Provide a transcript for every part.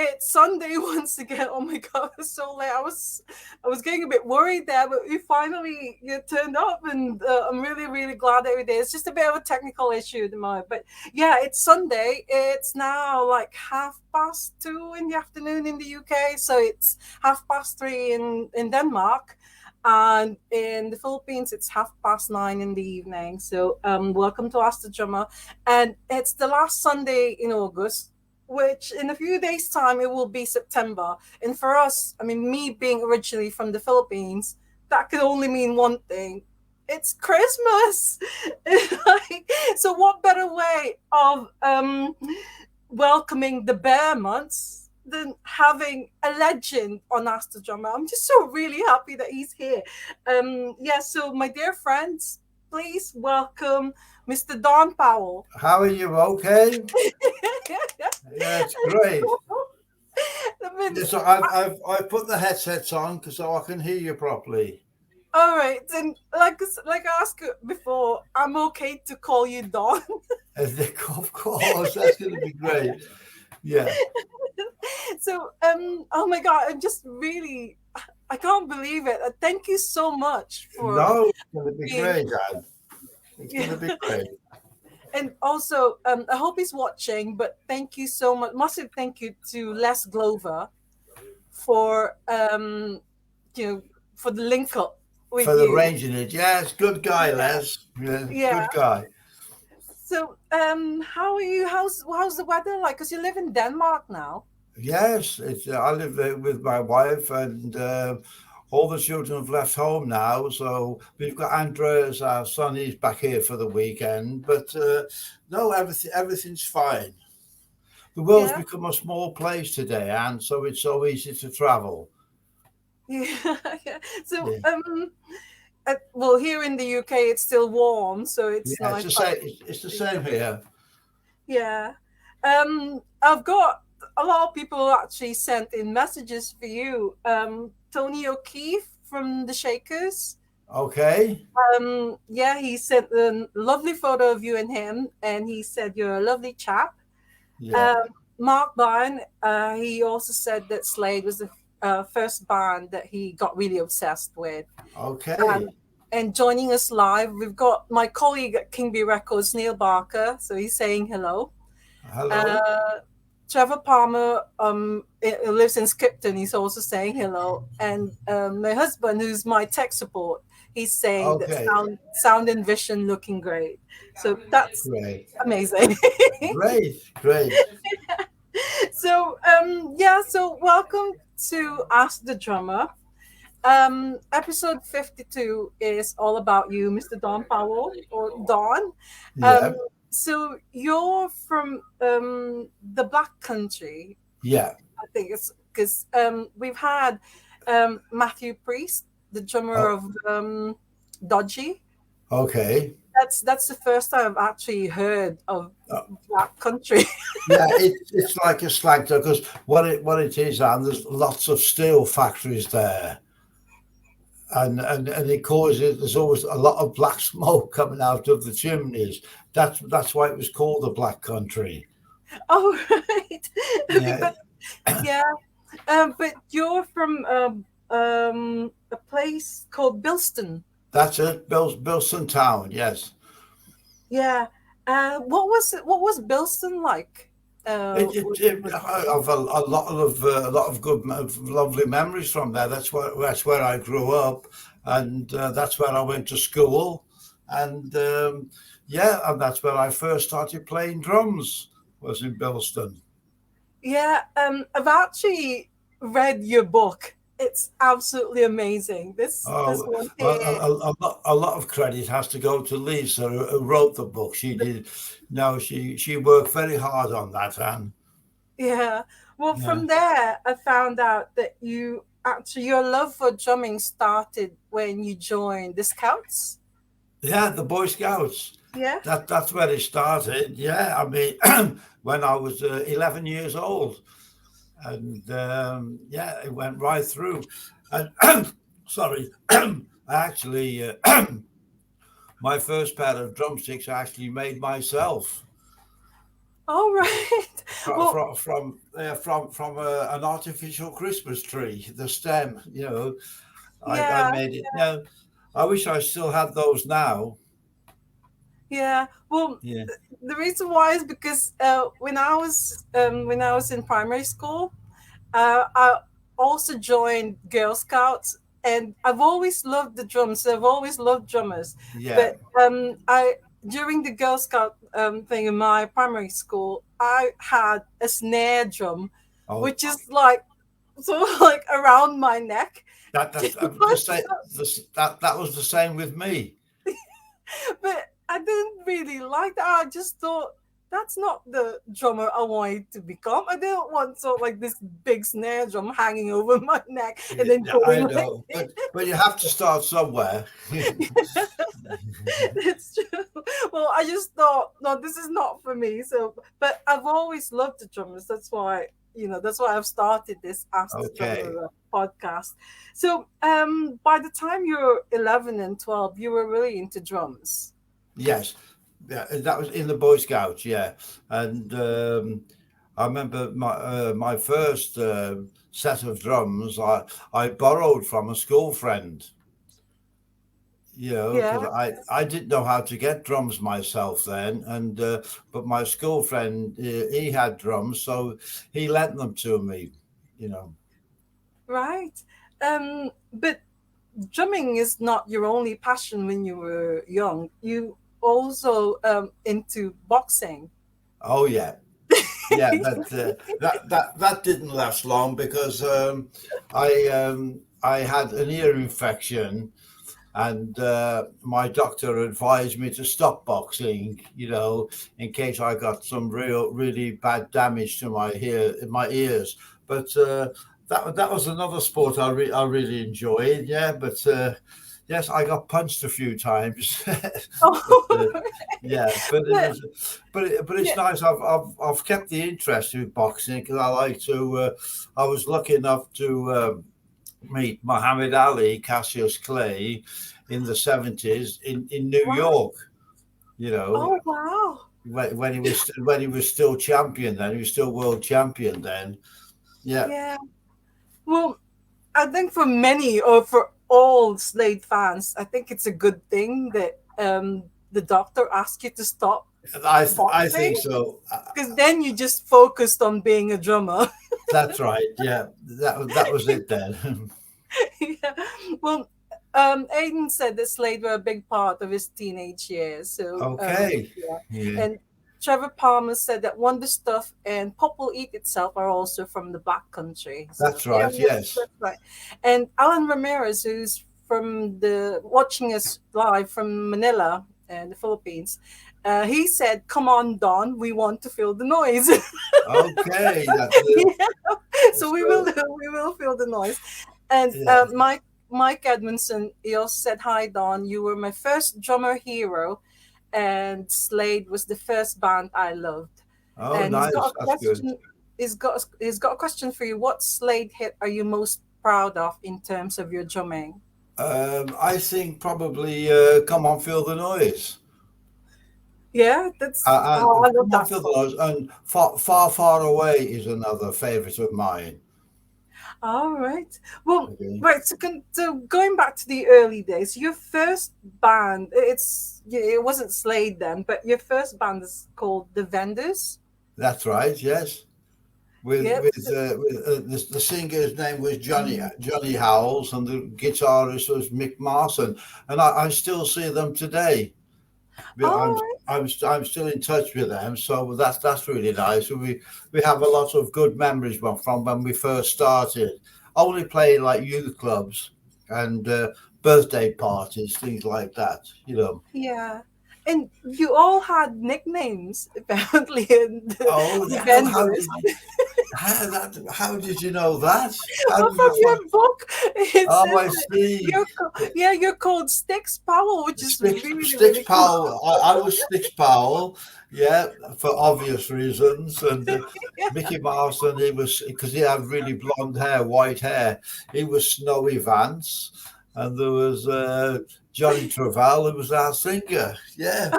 it's Sunday once again. Oh my god, it's so late. I was getting a bit worried there, but you finally turned up, and I'm really, really glad that we did. It's just a bit of a technical issue at the moment, but yeah, it's Sunday. It's now like 2:30 in the afternoon in the UK, so it's 3:30 in Denmark. And in the Philippines, it's 9:30 in the evening. So, welcome to Ask the Drummer. And it's the last Sunday in August, which in a few days' time, it will be September. And for us, I mean, me being originally from the Philippines, that could only mean one thing. It's Christmas. So what better way of welcoming the bear months than having a legend on Ask the Drummer? I'm just so really happy that he's here. So my dear friends, please welcome Mr. Don Powell. How are you? Okay. Yeah, it's great. I mean, So I've put the headsets on so I can hear you properly. all right, then like I asked you before, I'm okay to call you Don. Of course, that's going to be great. Yeah. So oh my god, I'm just really, I can't believe it. Thank you so much for No, it's going to be being, great, Dad. It's going to be great. and also I hope he's watching. But thank you so much, massive thank you to Les Glover for for the link up with For you. arranging it. Yes, good guy, Les. Yeah, Yeah. good guy. So how are you? How's the weather like? Because you live in Denmark now. Yes, I live there with my wife, and all the children have left home now. So we've got Andreas, our son. He's back here for the weekend. But no, everything's fine. The world's Yeah. become a small place today, and so it's so easy to travel. Yeah. Yeah. So Yeah, well, here in the UK, it's still warm, so it's yeah, it's nice. the same. It's the same here. Yeah. I've got a lot of people actually sent in messages for you. Tony O'Keefe from the Shakers. Okay. Yeah, he sent a lovely photo of you and him, and he said you're a lovely chap. Yeah. Um, Mark Byrne, he also said that Slade was the first band that he got really obsessed with. Okay. And joining us live, we've got my colleague at Kingby Records, Neil Barker. So he's saying hello. Hello. Uh, Trevor Palmer who lives in Skipton. He's also saying hello. And my husband, who's my tech support, he's saying that Okay. sound and vision looking great. So that's Great. amazing. Great. Great. So so welcome to Ask the Drummer. Episode 52 is all about you, Mr. Don Powell, or Don. Yeah. So you're from the Black Country, Yeah. I think it's because we've had Matthew Priest, the drummer Oh, of Dodgy. okay. That's the first time I've actually heard of Uh, Black Country. Yeah, it's like a slag because what it is, and there's lots of steel factories there, and it causes there's always a lot of black smoke coming out of the chimneys. That's why it was called the Black Country. Oh, right. Okay, Yeah, but yeah, but you're from a place called Bilston. that's it. Bilston Town. Yes, Yeah. What was Bilston like? Uh, I have a lot of good, lovely memories from there. That's where I grew up, and that's where I went to school, and yeah, and that's where I first started playing drums. Was in Bilston. yeah. I've actually read your book. It's absolutely amazing. This Oh, one well, here. a lot of credit has to go to Lisa, who wrote the book. She did. No, she worked very hard on that, Anne. Yeah. Well, Yeah, from there, I found out that you actually your love for drumming started when you joined the Scouts. yeah, the Boy Scouts. Yeah. That's where it started. Yeah, I mean, when I was 11 years old, and yeah, it went right through. And sorry, I actually my first pair of drumsticks I actually made myself. All right. from Well, an artificial Christmas tree, the stem. I yeah, made it. I wish I still had those now. yeah. Well, Yeah, the reason why is because when I was in primary school, I also joined Girl Scouts, and I've always loved the drums. I've always loved drummers, yeah. but I during the Girl Scout thing in my primary school, I had a snare drum, Oh, which is like sort of like around my neck. that's the same. That was the same with me. But I didn't really like that. I just thought that's not the drummer I wanted to become. I didn't want sort of like this big snare drum hanging over my neck and then Yeah, I going like know, but you have to start somewhere. it's true. Well, I just thought, no, this is not for me. So, but I've always loved the drummers. That's why, that's why I've started this Ask the Okay. Drummer podcast. So, by the time you were 11 and 12, you were really into drums. Yes. Yeah, that was in the Boy Scouts. Yeah, and I remember my first set of drums. I borrowed from a school friend. Yeah, Because I didn't know how to get drums myself then, and but my school friend he had drums, so he lent them to me. You know. right. But drumming is not your only passion when you were young. You also into boxing. Oh yeah, yeah. That didn't last long because I had an ear infection, and my doctor advised me to stop boxing. In case I got some really bad damage to my ears. But that was another sport I really enjoyed. Yeah, but yes, I got punched a few times. but Oh, yeah, but it but, was, but it's yeah, nice. I've kept the interest in boxing because I like to. I was lucky enough to meet Muhammad Ali, Cassius Clay, in the 70s in New wow. York. You know, Oh, wow. when he was still champion. Then he was still world champion. Then, yeah, Yeah. Well, I think for many or for all Slade fans, I think it's a good thing that the doctor asked you to stop I think boxing so. because then you just focused on being a drummer. That's right. Yeah, that was it then. Yeah. Well, Aiden said that Slade were a big part of his teenage years. So, Okay. yeah. Yeah, And Trevor Palmer said that Wonder Stuff and Pop Will Eat Itself are also from the back country. So, that's yeah, right. Yes. that's right. And Alan Ramirez, who's from watching us live from Manila and the Philippines, he said, "Come on, Don, we want to feel the noise." Okay. Yeah. So we will So we will feel the noise. And yeah. Mike Edmondson, he also said, "Hi Don, you were my first drummer hero, and Slade was the first band I loved." Oh, And he's got nice. a That's good. question. He's got a question for you. What Slade hit are you most proud of in terms of your drumming? I think probably "Come On, Feel the Noise." Yeah, that's oh, I And love "Come On, that Feel the song. Noise" and "Far, Far Away" is another favorite of mine. All right. Well, Okay. right. So going back to the early days, your first band, it wasn't Slade then, but your first band is called The Vendors. That's right. Yes. Yep. So, The singer's name was Johnny Howells, and the guitarist was Mick Marson, and I still see them today. all Yeah, right. I'm still in touch with them, so that's really nice. We have a lot of good memories from when we first started. Only playing like youth clubs and birthday parties, things like that. Yeah. And you all had nicknames apparently in Oh, the how Vendors. did you how did you know that? How Well, did from you find? your book, it Oh, says I that see. you're called Sticks Powell, which is really Sticks really cool. Powell. I was Sticks Powell, yeah, for obvious reasons. And Mickey Marston, he was because he had really blonde hair, white hair. He was Snowy Vance, and there was Johnny Travell, who was our singer. Yeah,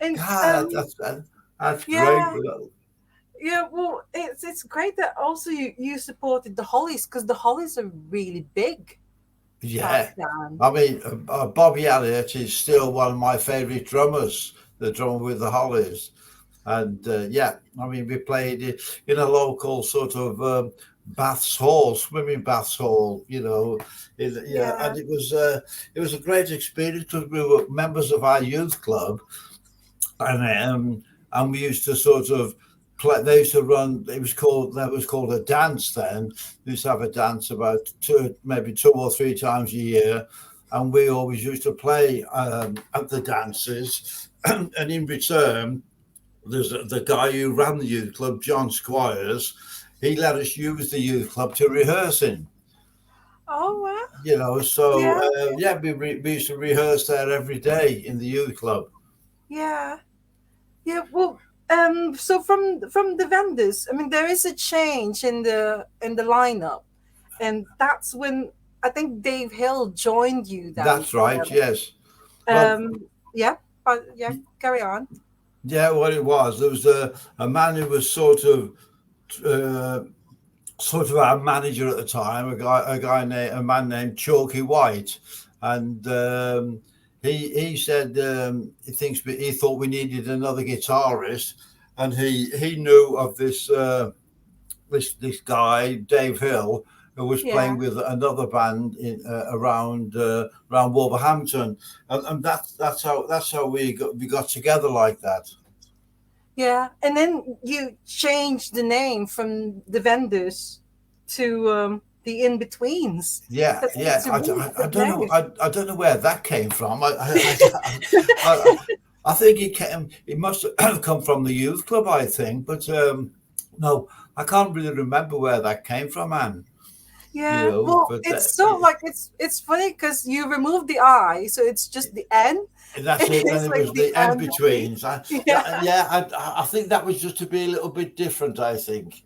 And God, that's That's great. Yeah, yeah. Well, it's great that also you supported the Hollies because the Hollies are really big back Yeah. then. I mean, Bobby Elliott is still one of my favourite drummers, the drummer with the Hollies. And yeah, I mean, we played it in a local sort of baths hall, swimming baths hall, yeah, Yeah, and it was a great experience because we were members of our youth club, and we used to sort of play. They used to run. That was called a dance then. We used to have a dance about maybe 2 or 3 times a year, and we always used to play at the dances, and in return there's the guy who ran the youth club, John Squires. He let us use the youth club to rehearse in. oh wow. So Yeah, yeah, we used to rehearse there every day in the youth club. yeah, yeah. Well, so from the vendors, I mean, there is a change in the lineup, and that's when I think Dave Hill joined you then. That's right. Yes. Well, Um, yeah, yeah, carry on. yeah. What it was, there was a man who was uh, sort of our manager at the time, a man named Chalky White, and he said he thought we needed another guitarist, and he knew of this guy Dave Hill who was Yeah, playing with another band around Wolverhampton, and that's how we got together like that. yeah, and then you changed the name from the vendors to the in betweens. Yeah, yeah. That's a really I good don't know. name. I don't know where that came from. I, I think it must have come from the youth club. I think, but no, I can't really remember where that came from, Anne. Yeah, well, But it's so like it's funny because you remove the I, so it's just the N. that's it. Then It's it like was the the end N between. betweens. Yeah, Yeah, I think that was just to be a little bit different. I think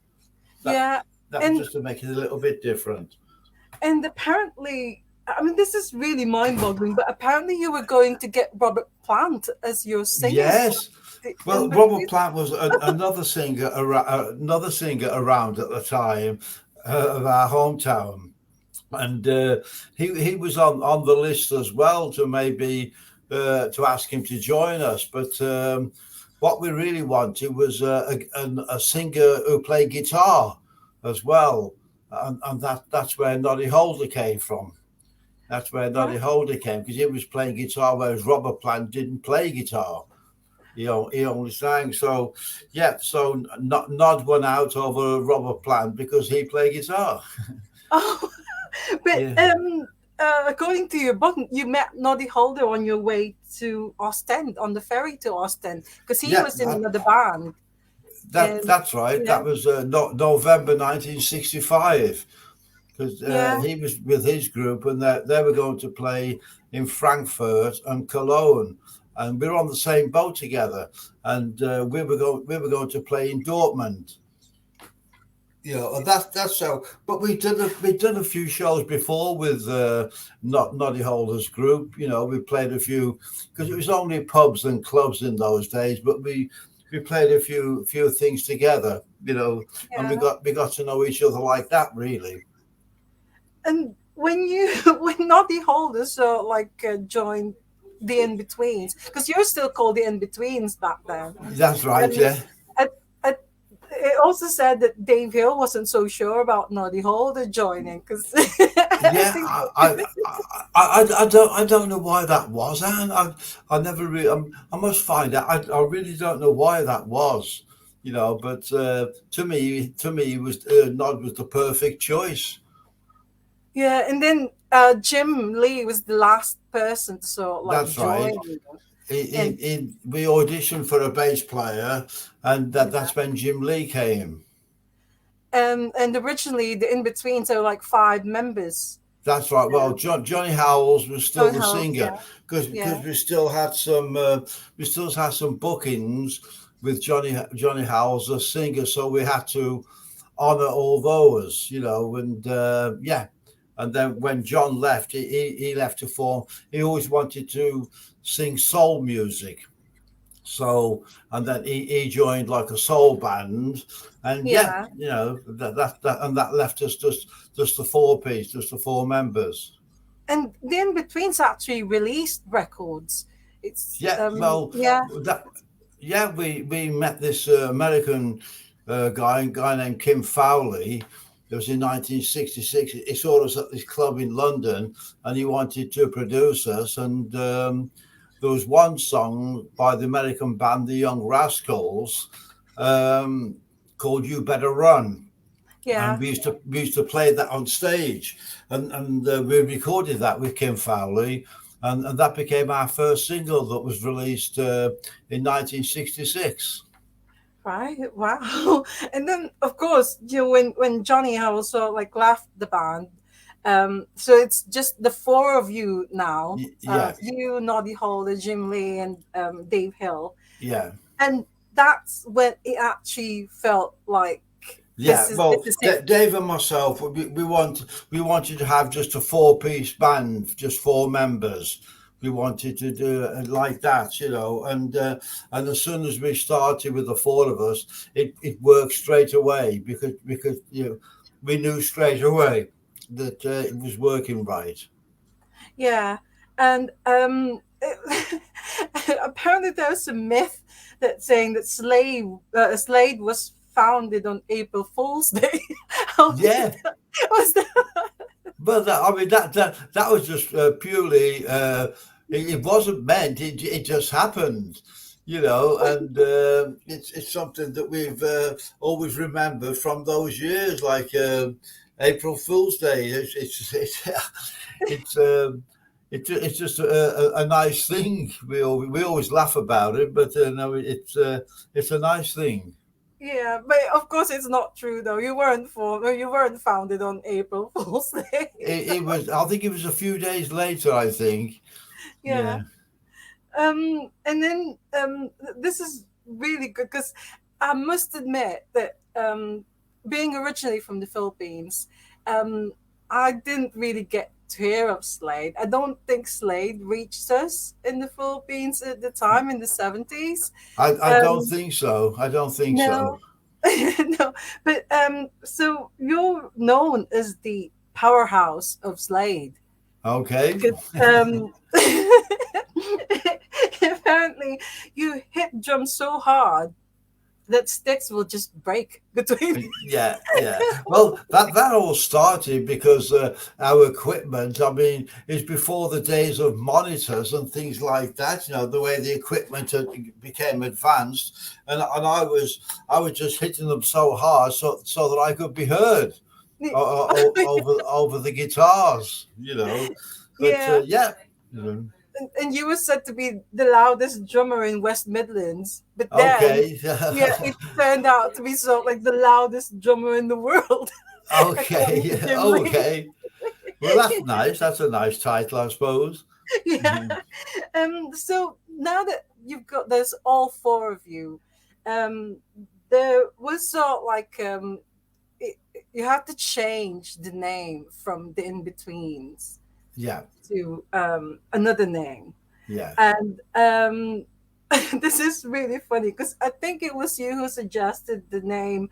that yeah, that was and just to make it a little bit different. apparently, I mean, this is really mind-boggling, but apparently you were going to get Robert Plant as your singer for Yes. the Well, in Robert between. Plant was another singer around at the time of our hometown, and he was on the list as well to maybe to ask him to join us. But what we really wanted was a singer who played guitar as well, and that's where Noddy Holder came from. That's where Noddy Right. Holder came because he was playing guitar, whereas Robert Plant didn't play guitar. He only sang. So, yeah, so Nod won out over Robert Plant because he played guitar. Oh, but Yeah. according to your book, you met Noddy Holder on your way to Ostend on the ferry to Ostend because he Yeah, was in another band. And that's right. yeah, That was November 1965 because yeah, he was with his group and they were going to play in Frankfurt and Cologne. And we were on the same boat together, and we were going to play in Dortmund. And that's how. But we'd done a few shows before with Noddy Holder's group. We played a few because it was only pubs and clubs in those days. But we played a few things together. And we yeah. got to know each other like that. Really, And when you when Noddy Holder joined the In Betweens, because you're still called the In Betweens back then, that's right. and Yeah. at it also said that Dave Hill wasn't so sure about Noddy Holder joining because I Yeah, think I don't know why that was, and I never really I must find out. I really don't know why that was, But to me, it was Nod was the perfect choice. yeah, and then Jim Lee was the last person to sort of like That's right. join, and We auditioned for a bass player, and that's when Jim Lee came. and originally the In Betweens there were like five members. That's right. Well, Johnny Howells was still John the House, singer yeah, because yeah, we still had some bookings with Johnny Howells as singer, so we had to honor all those, and yeah. And then when John left, he left to form. He always wanted to sing soul music, So, and then he joined like a soul band, and yeah, Yeah. and that left us just the four piece, just the four members. And the In Betweens actually released records. It's Yeah, well, yeah, that yeah, we met this American guy named Kim Fowley. It was in 1966. He saw us at this club in London, and he wanted to produce us. And there was one song by the American band, the Young Rascals, um, called "You Better Run," and yeah. we used to play that on stage, and we recorded that with Kim Fowley, and that became our first single that was released in 1966. Right. Wow. And then of course, when Johnny also like left the band, so it's just the four of you now. Yeah, You, Noddy Holder, Jim Lee, and Dave Hill. yeah. And that's when it actually felt like Yeah, this well, is it. Dave and myself, we wanted to have just a four-piece band, just four members. We wanted to do it like that, and as soon as we started with the four of us, it worked straight away because we knew straight away that it was working right. Yeah. And apparently there's a myth that saying that Slade was founded on April Fool's Day. How Yeah, was that? but I mean that was just purely. It wasn't meant. It just happened, and it's something that we've always remembered from those years, like April Fool's Day. It's it's just a nice thing. We always laugh about it, but no, it's a nice thing. Yeah, but of course it's not true though. You weren't founded on April Fool's Day. It was. I think it was a few days later. I think. Yeah. Yeah. And then this is really good because I must admit that being originally from the Philippines, um, I didn't really get to hear of Slade. I don't think Slade reached us in the Philippines at the time in the 70s. I don't Um, think so. I don't think so. no, no, but so you're known as the Powerhouse of Slade Okay. because apparently you hit drums so hard that sticks will just break between. Yeah, yeah. Well, that all started because our equipment. I mean, is before the days of monitors and things like that. The way the equipment became advanced, and I was just hitting them so hard so that I could be heard over the guitars. But Yeah, yeah. You know, and you were said to be the loudest drummer in West Midlands, but then okay. yeah, it turned out to be so like the loudest drummer in the world, according to Okay. Jim Lee. Okay. Well, that's nice. That's a nice title, I suppose. Yeah. So now that you've got there's all four of you, um, there was sort of like it, you have to change the name from the In Betweens Yeah. to another name, Yeah. and this is really funny because I think it was you who suggested the name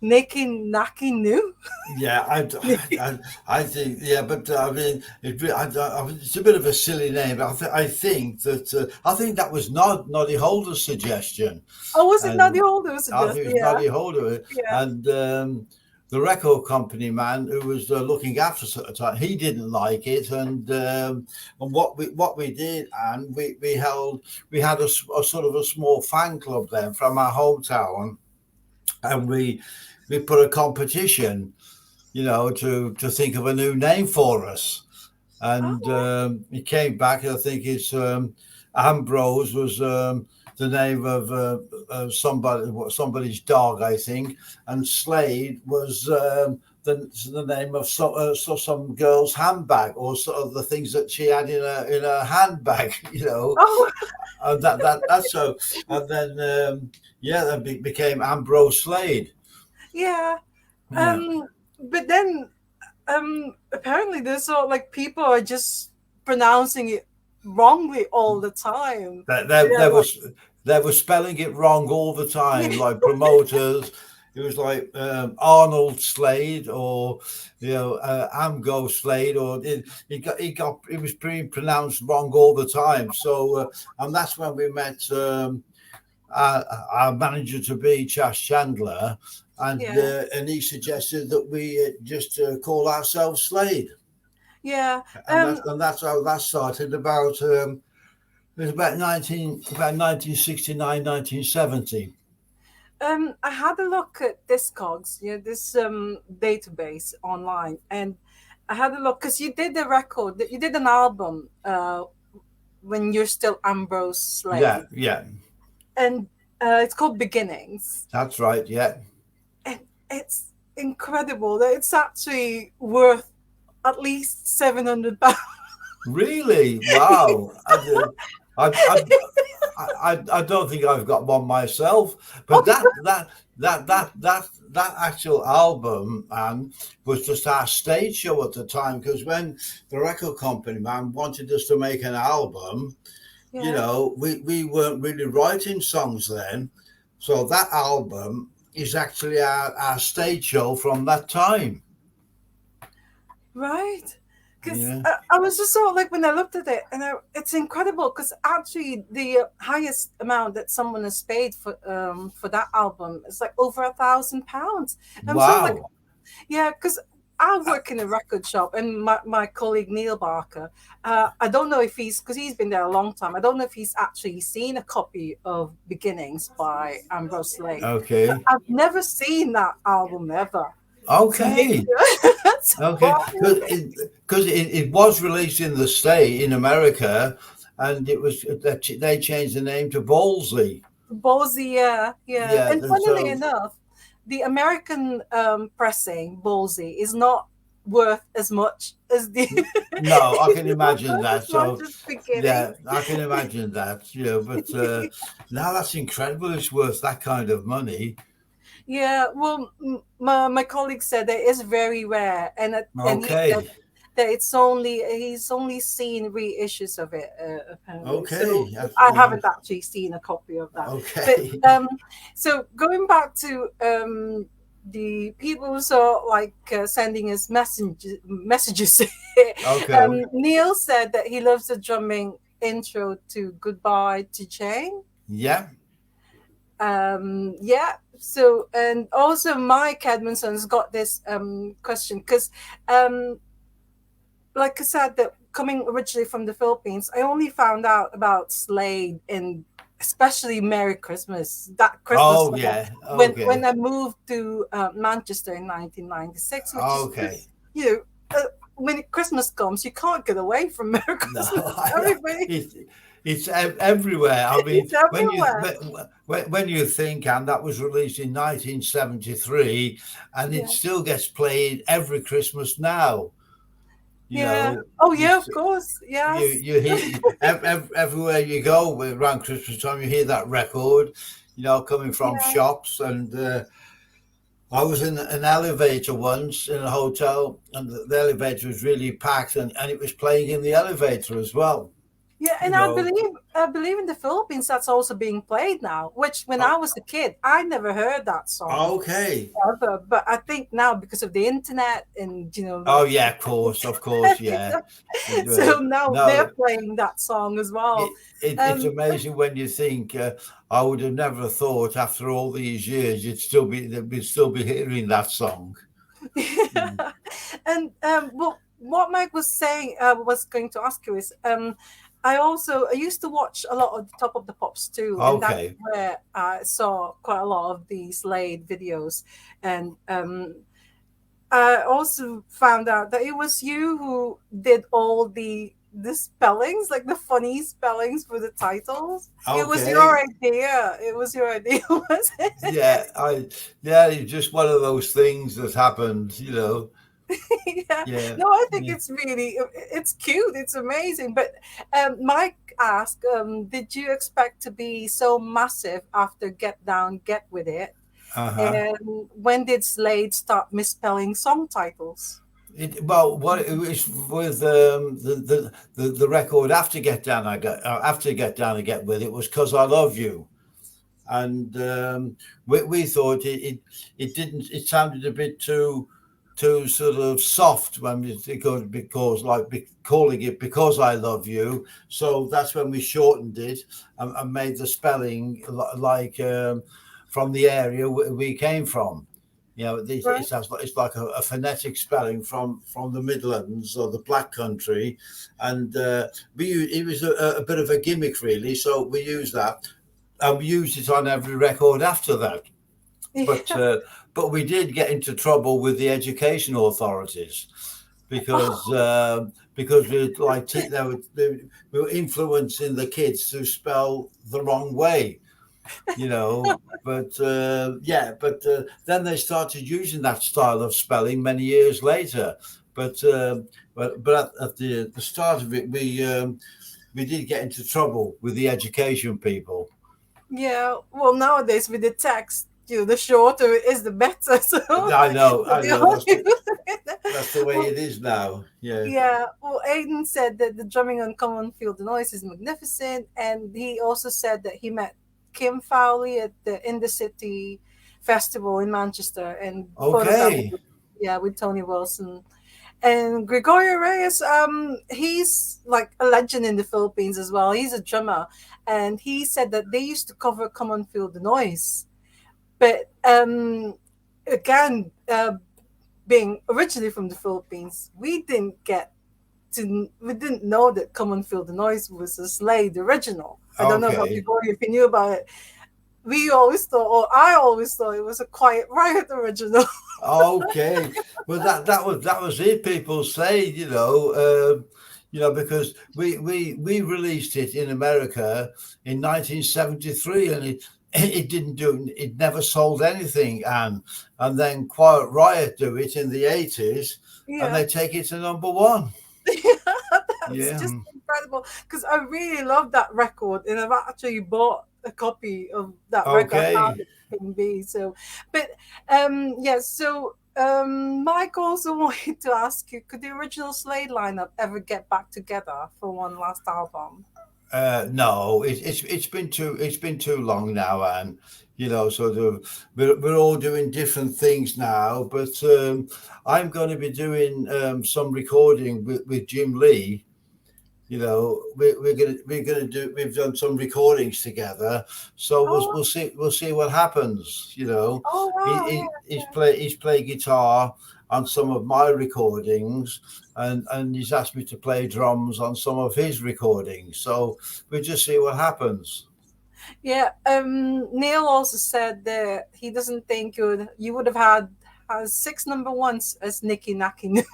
Nikki Naki Nu. Yeah, I think, yeah, but I mean, it's a bit of a silly name. But I think that was Noddy Holder's suggestion, Oh, was it not the and older who I think suggested? it was Yeah, Noddy Holder, yeah. and the record company man who was looking after us at the time, he didn't like it, and what we did, and we had a sort of a small fan club then from our hometown, and we put a competition, to think of a new name for us. And Oh, he came back. I think it's Ambrose was the name of somebody's dog, I think, and Slade was the name of some girl's handbag or sort of the things that she had in her handbag, oh, and that's so. And then yeah, that became Ambrose Slade. yeah. Yeah. Um, but then apparently there's sort of like people are just pronouncing it wrongly all the time. There, there, Yeah, there like was they were spelling it wrong all the Yeah, time, like promoters. It was like Arnold Slade, or Amgo Slade, or it was being pronounced wrong all the time. So and that's when we met our manager to be, Chas Chandler, yeah, and he suggested that we just call ourselves Slade, yeah. and that's how that started. It was about 1969, 1970. I had a look at Discogs, this database online, and I had a look because you did a record, you did an album when you're still Ambrose Yeah, Slade, yeah, and it's called Beginnings, that's right. Yeah, and it's incredible that it's actually worth at least £700. really. Wow. I, I, I don't think I've got one myself, but that actual album was just our stage show at the time. Because when the record company man wanted us to make an album, Yeah, we weren't really writing songs then, so that album is actually our stage show from that time. right. Because Yeah. I was just sort of like when I looked at it, and it's incredible because actually the highest amount that someone has paid for that album is like over £1,000. I'm sort of like, Wow. yeah, because I work in a record shop, and my colleague Neil Barker, I don't know if because he's been there a long time. I don't know if he's actually seen a copy of Beginnings by Ambrose Slade. But Okay. I've never seen that album ever. So Okay. that's Okay, why. because it was released in the state in America, and it was that they changed the name to Ballsy. Ballsy, yeah, yeah. Yeah, And funnily so enough, the American pressing Ballsy is not worth as much as the no, I can it's not imagine worth that. as much So as Beginnings. yeah, I can imagine that. But now that's incredible. It's worth that kind of money. Yeah, well, my colleague said that it's very rare, and he said Okay, that he's only seen reissues of it apparently. So okay, I haven't actually seen a copy of that. But okay, so going back to the people who are like sending us messages. okay. Neil said that he loves the drumming intro to "Goodbye to Jane." Yeah, Yeah, so and also Mike Edmondson's got this question because like I said, that coming originally from the Philippines, I only found out about Slade in especially Merry Christmas, that Christmas oh song, yeah, when okay, I moved to Manchester in 1996, which is okay. you when Christmas comes, you can't get away from Merry No, Christmas. Everybody, it's everywhere. I mean, it's everywhere. when you think, and that was released in 1973, and it Yeah, still gets played every Christmas now. You yeah. know, Oh yeah, it's of course. you Yes. you hear everywhere you go around Christmas time. You hear that record, coming from Yeah. shops. And I was in an elevator once in a hotel, and the elevator was really packed, and it was playing in the elevator as well. Yeah, You and know. I believe in the Philippines that's also being played now. Which when I Oh, was a kid, I never heard that song okay. ever. But I think now because of the internet and Oh like yeah, of course, yeah. so now they're No, playing that song as well. it's Um, amazing when you think. I would have never thought after all these years we'd still be hearing that song. Mm. and well, what Mike was saying, was going to ask you is, I used to watch a lot of the Top of the Pops too, and that's Okay. where I saw quite a lot of the Slade videos, and I also found out that it was you who did all the spellings, like the funny spellings for the titles. It was your Okay. idea. It was your idea, was Yeah, it? it's just one of those things that happened. Yeah. Yeah. No, I think Yeah. it's cute. It's amazing. But Mike asked, did you expect to be so massive after Get Down, Get With It? Uh-huh. And when did Slade start misspelling song titles? Well, what it was with the record after Get Down, Get Down and Get With It was "'Cause I Love You." and we thought it didn't. It sounded a bit too sort of soft when we because like calling it Because I Love You. So that's when we shortened it and made the spelling like from the area we came from. You know, Right. it's like a phonetic spelling from the Midlands or the Black Country, and it was a bit of a gimmick really. So we used that, and we used it on every record after that. But Yeah. uh, but we did get into trouble with the education authorities because we like we were influencing the kids to spell the wrong way, you know. But then they started using that style of spelling many years later. But at the start of it, we did get into trouble with the education people. Yeah. Well, nowadays with the text, the shorter it is, the better. So I they know. all use That's the it. way Well, it is now. Yeah. yeah. Well, Aiden said that the drumming on Common Field Noise is magnificent, and he also said that he met Kim Fowley at the In the City Festival in Manchester and photographed Okay. with, yeah, with Tony Wilson. And Gregorio Reyes, he's like a legend in the Philippines as well. He's a drummer, and he said that they used to cover Common Field Noise, but again, being originally from the Philippines, we didn't know that Common Field Noise was a Slade original. I don't know about Okay. Gregorio if you knew about it. We always thought, or I always thought, it was a Quiet Riot original. Okay. Well, that was it. People say, because we released it in America in 1973, and it didn't do. It never sold anything, and then Quiet Riot do it in the 80s, and Yeah. they take it to number one. That's Yeah. just incredible because I really love that record, and I've actually bought a copy of that record. I found Okay. it in B. So, but yeah. So Mike also wanted to ask you: could the original Slade lineup ever get back together for one last album? No, it's been too long now, and sort of we're all doing different things now. But I'm going to be doing some recording with Jim Lee. We're gonna do. We've done some recordings together, so Oh, we'll see what happens. oh wow, yeah, yeah. He's played guitar on some of my recordings, and he's asked me to play drums on some of his recordings. So we'll just see what happens. Yeah, Neil also said that he doesn't think you would have had has six number ones as Nicky Nacky.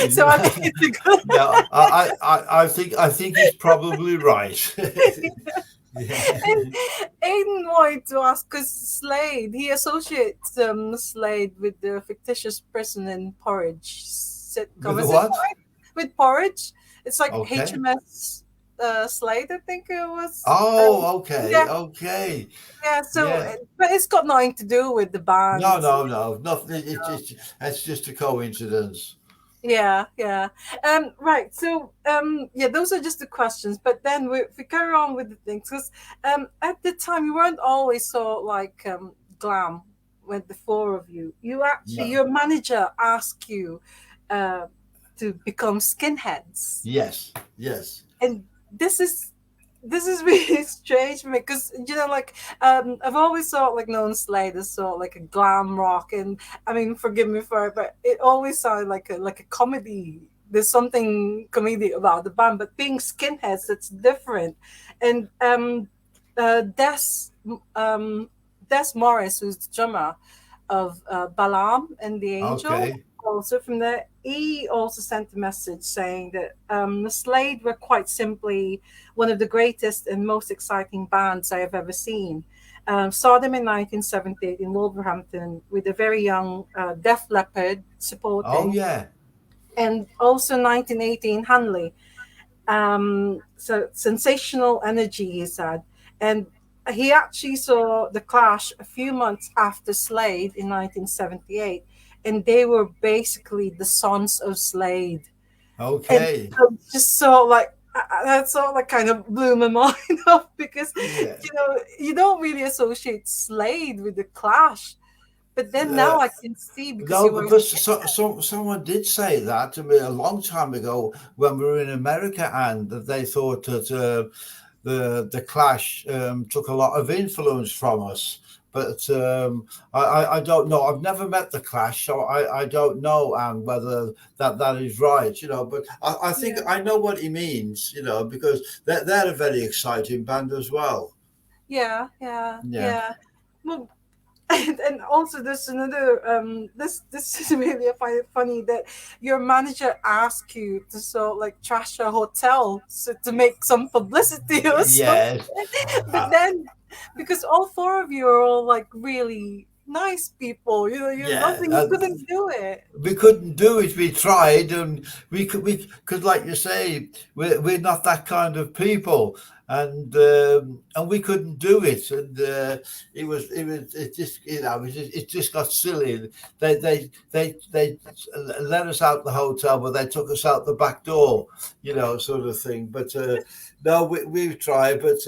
So I think it's a good. No, I think he's probably right. Yeah. And Aiden wanted to ask because Slade, he associates Slade with the fictitious prison in Porridge With sitcom. the Is it what? with Porridge? It's like Okay. HMS Slade, I think it was. Oh, okay, Yeah, okay. yeah. So, Yeah. but it's got nothing to do with the No, band. no, no. Nothing. It's just a coincidence. Yeah, yeah. Right. So, yeah, those are just the questions. But then we carry on with the things because at the time you weren't always so like glam with the four of you. You actually, No. your manager asked you uh, to become skinheads, Yes. Yes. and this is really strange for me because like I've always thought like known Slade as sort of like a glam rock, and I mean forgive me for it, but it always sounded like a comedy. There's something comedic about the band, but being skinheads, that's different. And Des um Des Morris, who's the drummer of Balaam and the Angel. Okay. Also from there, he also sent a message saying that the Slade were quite simply one of the greatest and most exciting bands I have ever seen. Saw them in 1978 in Wolverhampton with a very young Def Leppard Oh supporting, yeah. and also 1918 Hanley. So sensational energy, he said. And he actually saw the Clash a few months after Slade in 1978, and they were basically the sons of Slade. And Okay. I just saw like That sort of like kind of blew my mind up because Yeah. you don't really associate Slade with the Clash, but then Uh, now I can see because no, you were. because someone did say that to me a long time ago when we were in America, and that they thought that the Clash took a lot of influence from us. But I don't know. I've never met the Clash, so I don't know, and whether that is right, But I think Yeah, I know what he means, because they're a very exciting band as well. yeah, yeah, Yeah. yeah. Well, and also there's another this is really funny that your manager asked you to sort of like trash a hotel so to make some publicity or something, Yes. but then because all four of you are all like really nice people, you're Yeah. lovely, you couldn't do it. We couldn't do it. We tried, and we could, like you say, we're not that kind of people, and we couldn't do it. And it just it just got silly. They let us out the hotel, but they took us out the back door, sort of thing. But no, we've tried, but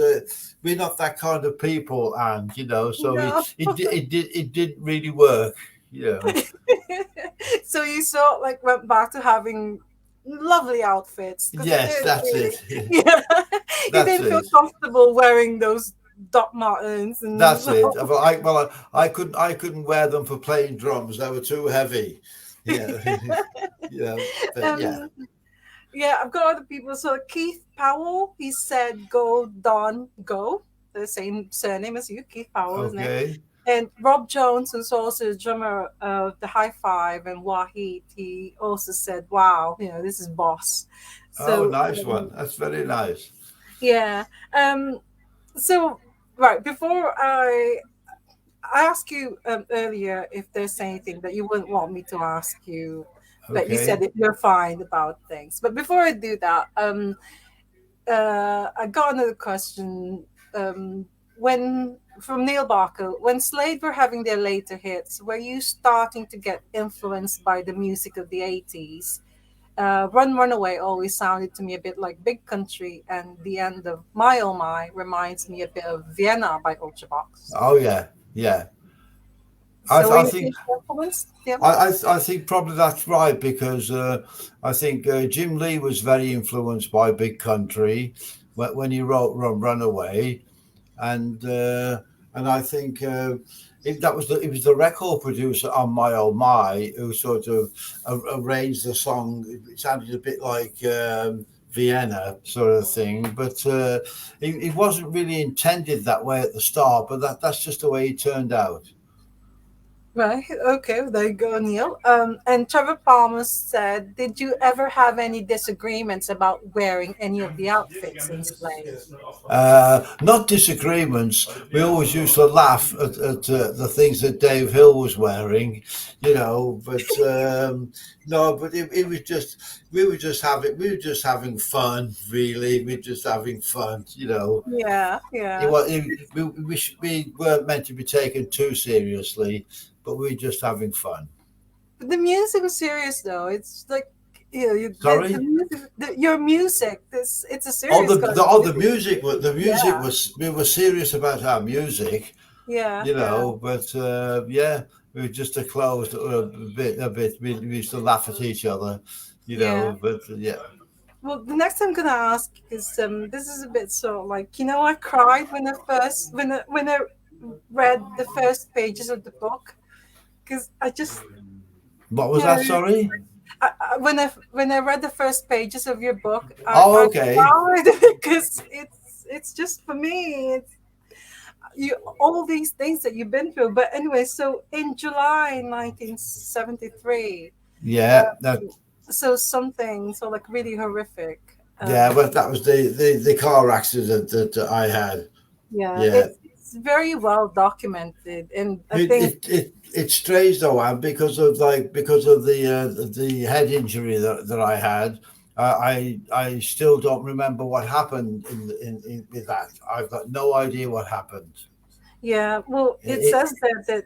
we're not that kind of people, and so No. it didn't really work. So you sort of like went back to having lovely outfits because you Yes, didn't that's really, it. yeah, you That's didn't feel it. comfortable wearing those Doc Martens and That's it. I couldn't wear them for playing drums. They were too heavy. Yeah, but yeah. um yeah, I've got other people. So Keith Powell, he said go Don go, the same surname as you, Keith Powell, isn't it? Okay. And Rob Jones, who's also the drummer of the High Five and Wahid, he also said, wow, this is boss. Oh, So nice one. That's very nice. yeah. Um so right before I asked you earlier if there's anything that you wouldn't want me to ask you, but you said Okay. that you're fine about things. But before I do that, I got another question. When from Neil Barker, when Slade were having their later hits, were you starting to get influenced by the music of the 80s? Run Runaway always sounded to me a bit like Big Country, and the end of My Oh My reminds me a bit of Vienna by Ultravox. Oh yeah, yeah. I, So th- were I you think influenced? Yeah. I think probably that's right, because I think Jim Lee was very influenced by Big Country when he wrote Runaway, and I think it was the record producer on My Oh My who sort of arranged the song. It sounded a bit like Vienna sort of thing, but it wasn't really intended that way at the start. But that's just the way it turned out. Right. Okay. There you go, Neil. And Trevor Palmer said, "Did you ever have any disagreements about wearing any of the outfits in Slade?" Not disagreements. We always used to laugh at the things that Dave Hill was wearing, But no, but it was just we were just having fun. Really, we were just having fun. Yeah. It Yeah. was we weren't meant to be taken too seriously, but we were just having fun. But the music was serious, though. It's like the Sorry. music, your music. This it's a Oh, serious kind of the music. music was Yeah. we were serious about our music, Yeah. Yeah. But yeah, we were just a closed a bit. We used to laugh at each other, Yeah. but yeah. Well, the next I'm gonna ask is this is a bit sort of like I cried when I read the first pages of the book because I just What was you know that? Sorry. when I read the first pages of your book, Oh, I okay. cried because it's just for me it's you all these things that you've been through. But anyway, so in July 1973, uh, Yeah, so something so like really horrific. yeah, but that was the car accident that I had. Yeah, Yeah. it's very well documented, and I It think it it it's strange though, Anne, because of the head injury that I had. I still don't remember what happened in with that. I've got no idea what happened. yeah. Well, it It, says that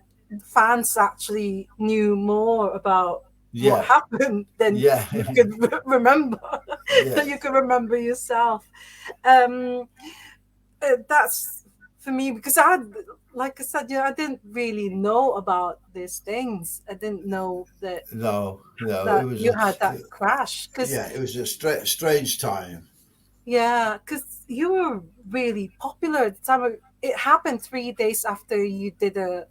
fans actually knew more about. what Yeah, happened, then yeah, you could remember. yeah. Then you could remember yourself. Um, that's for me because I had, like I said, I didn't really know about these things. I didn't know No, no, it that was you had that crash because yeah, it was a strange time. yeah, because you were really popular at the time. It happened 3 days after you did a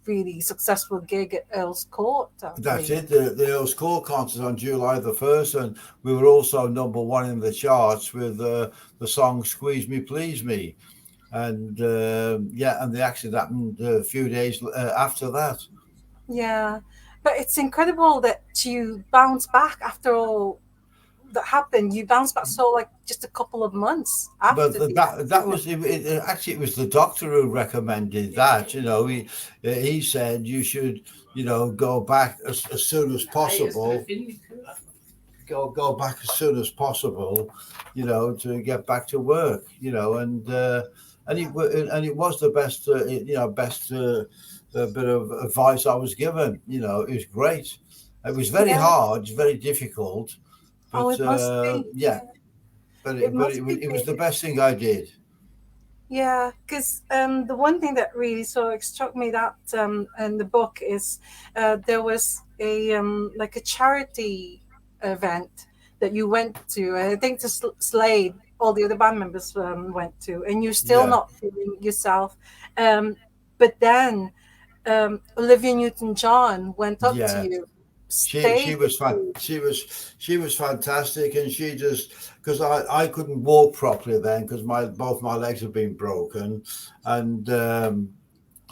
really successful gig at Earl's Court, I That's believe. it. The Earls Court concert on July the 1st, and we were also number one in the charts with the song "Squeeze Me, Please Me," and yeah, and the accident happened a few days after that. Yeah, but it's incredible that you bounced back after all that happened. You bounced back so like just a couple of months But after the that accident. was actually it was the doctor who recommended that. You know, he said you should go back as soon as possible. Go back as soon as possible, to get back to work. And it was the best best bit of advice I was given. It was great. It was very Yeah. hard, very difficult, Oh, but it must be. yeah, It it must was be it was the really. best thing I did. Yeah, because the one thing that really sort of struck me that in the book is there was a like a charity event that you went to. I think to Slade, all the other band members went to, and you're still Yeah, not feeling yourself. Um, but then Olivia Newton-John went up to yeah. you, She stayed with was fun. you. She was fantastic, and she just because I couldn't walk properly then because my both my legs had been broken, and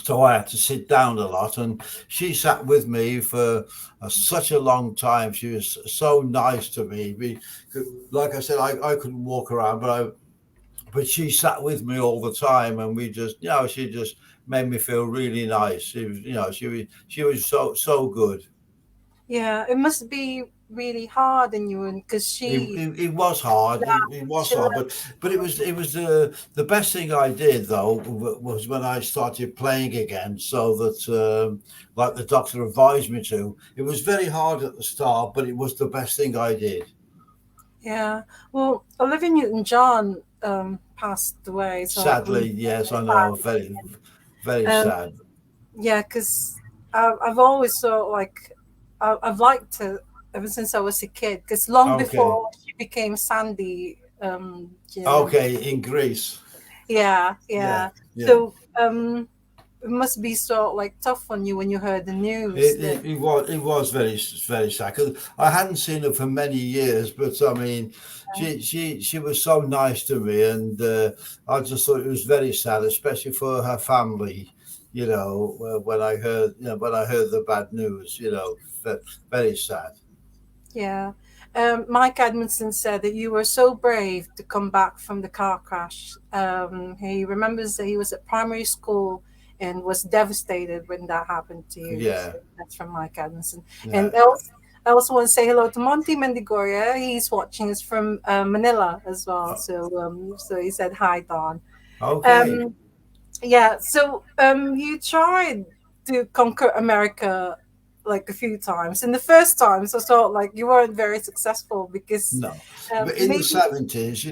so I had to sit down a lot. And she sat with me for such a long time. She was so nice to me. Like I said, I couldn't walk around, but she sat with me all the time, and we just she just made me feel really nice. She was she was so good. Yeah, it must be really hard on you, and because It was hard. It was she hard, left. but it was the best thing I did though was when I started playing again. So that like the doctor advised me to. It was very hard at the start, but it was the best thing I did. Yeah. Well, Olivia Newton-John passed away, so like Sadly, yes, I know. Very, very um, sad. yeah, because I've always thought like I've liked her ever since I was a kid. Because long Okay, before she became Sandy, okay. In Greece, yeah, yeah, yeah. yeah. So it must be sort of like tough on you when you heard the news It, that it, it was it was very sad 'cause I hadn't seen her for many years, but I mean, she was so nice to me, and I just thought it was very sad, especially for her family. When I heard the bad news, very sad. yeah. Mike Edmondson said that you were so brave to come back from the car crash. He remembers that he was at primary school and was devastated when that happened to you. Yeah, So that's from Mike Edmondson. yeah. And I also want to say hello to Monty Mendigoria. He's watching us from Manila as well. So he said hi, Don. Okay. Um, yeah, so you tried to conquer America like a few times. And the first times I thought like you weren't very successful because No, but in the maybe 70s,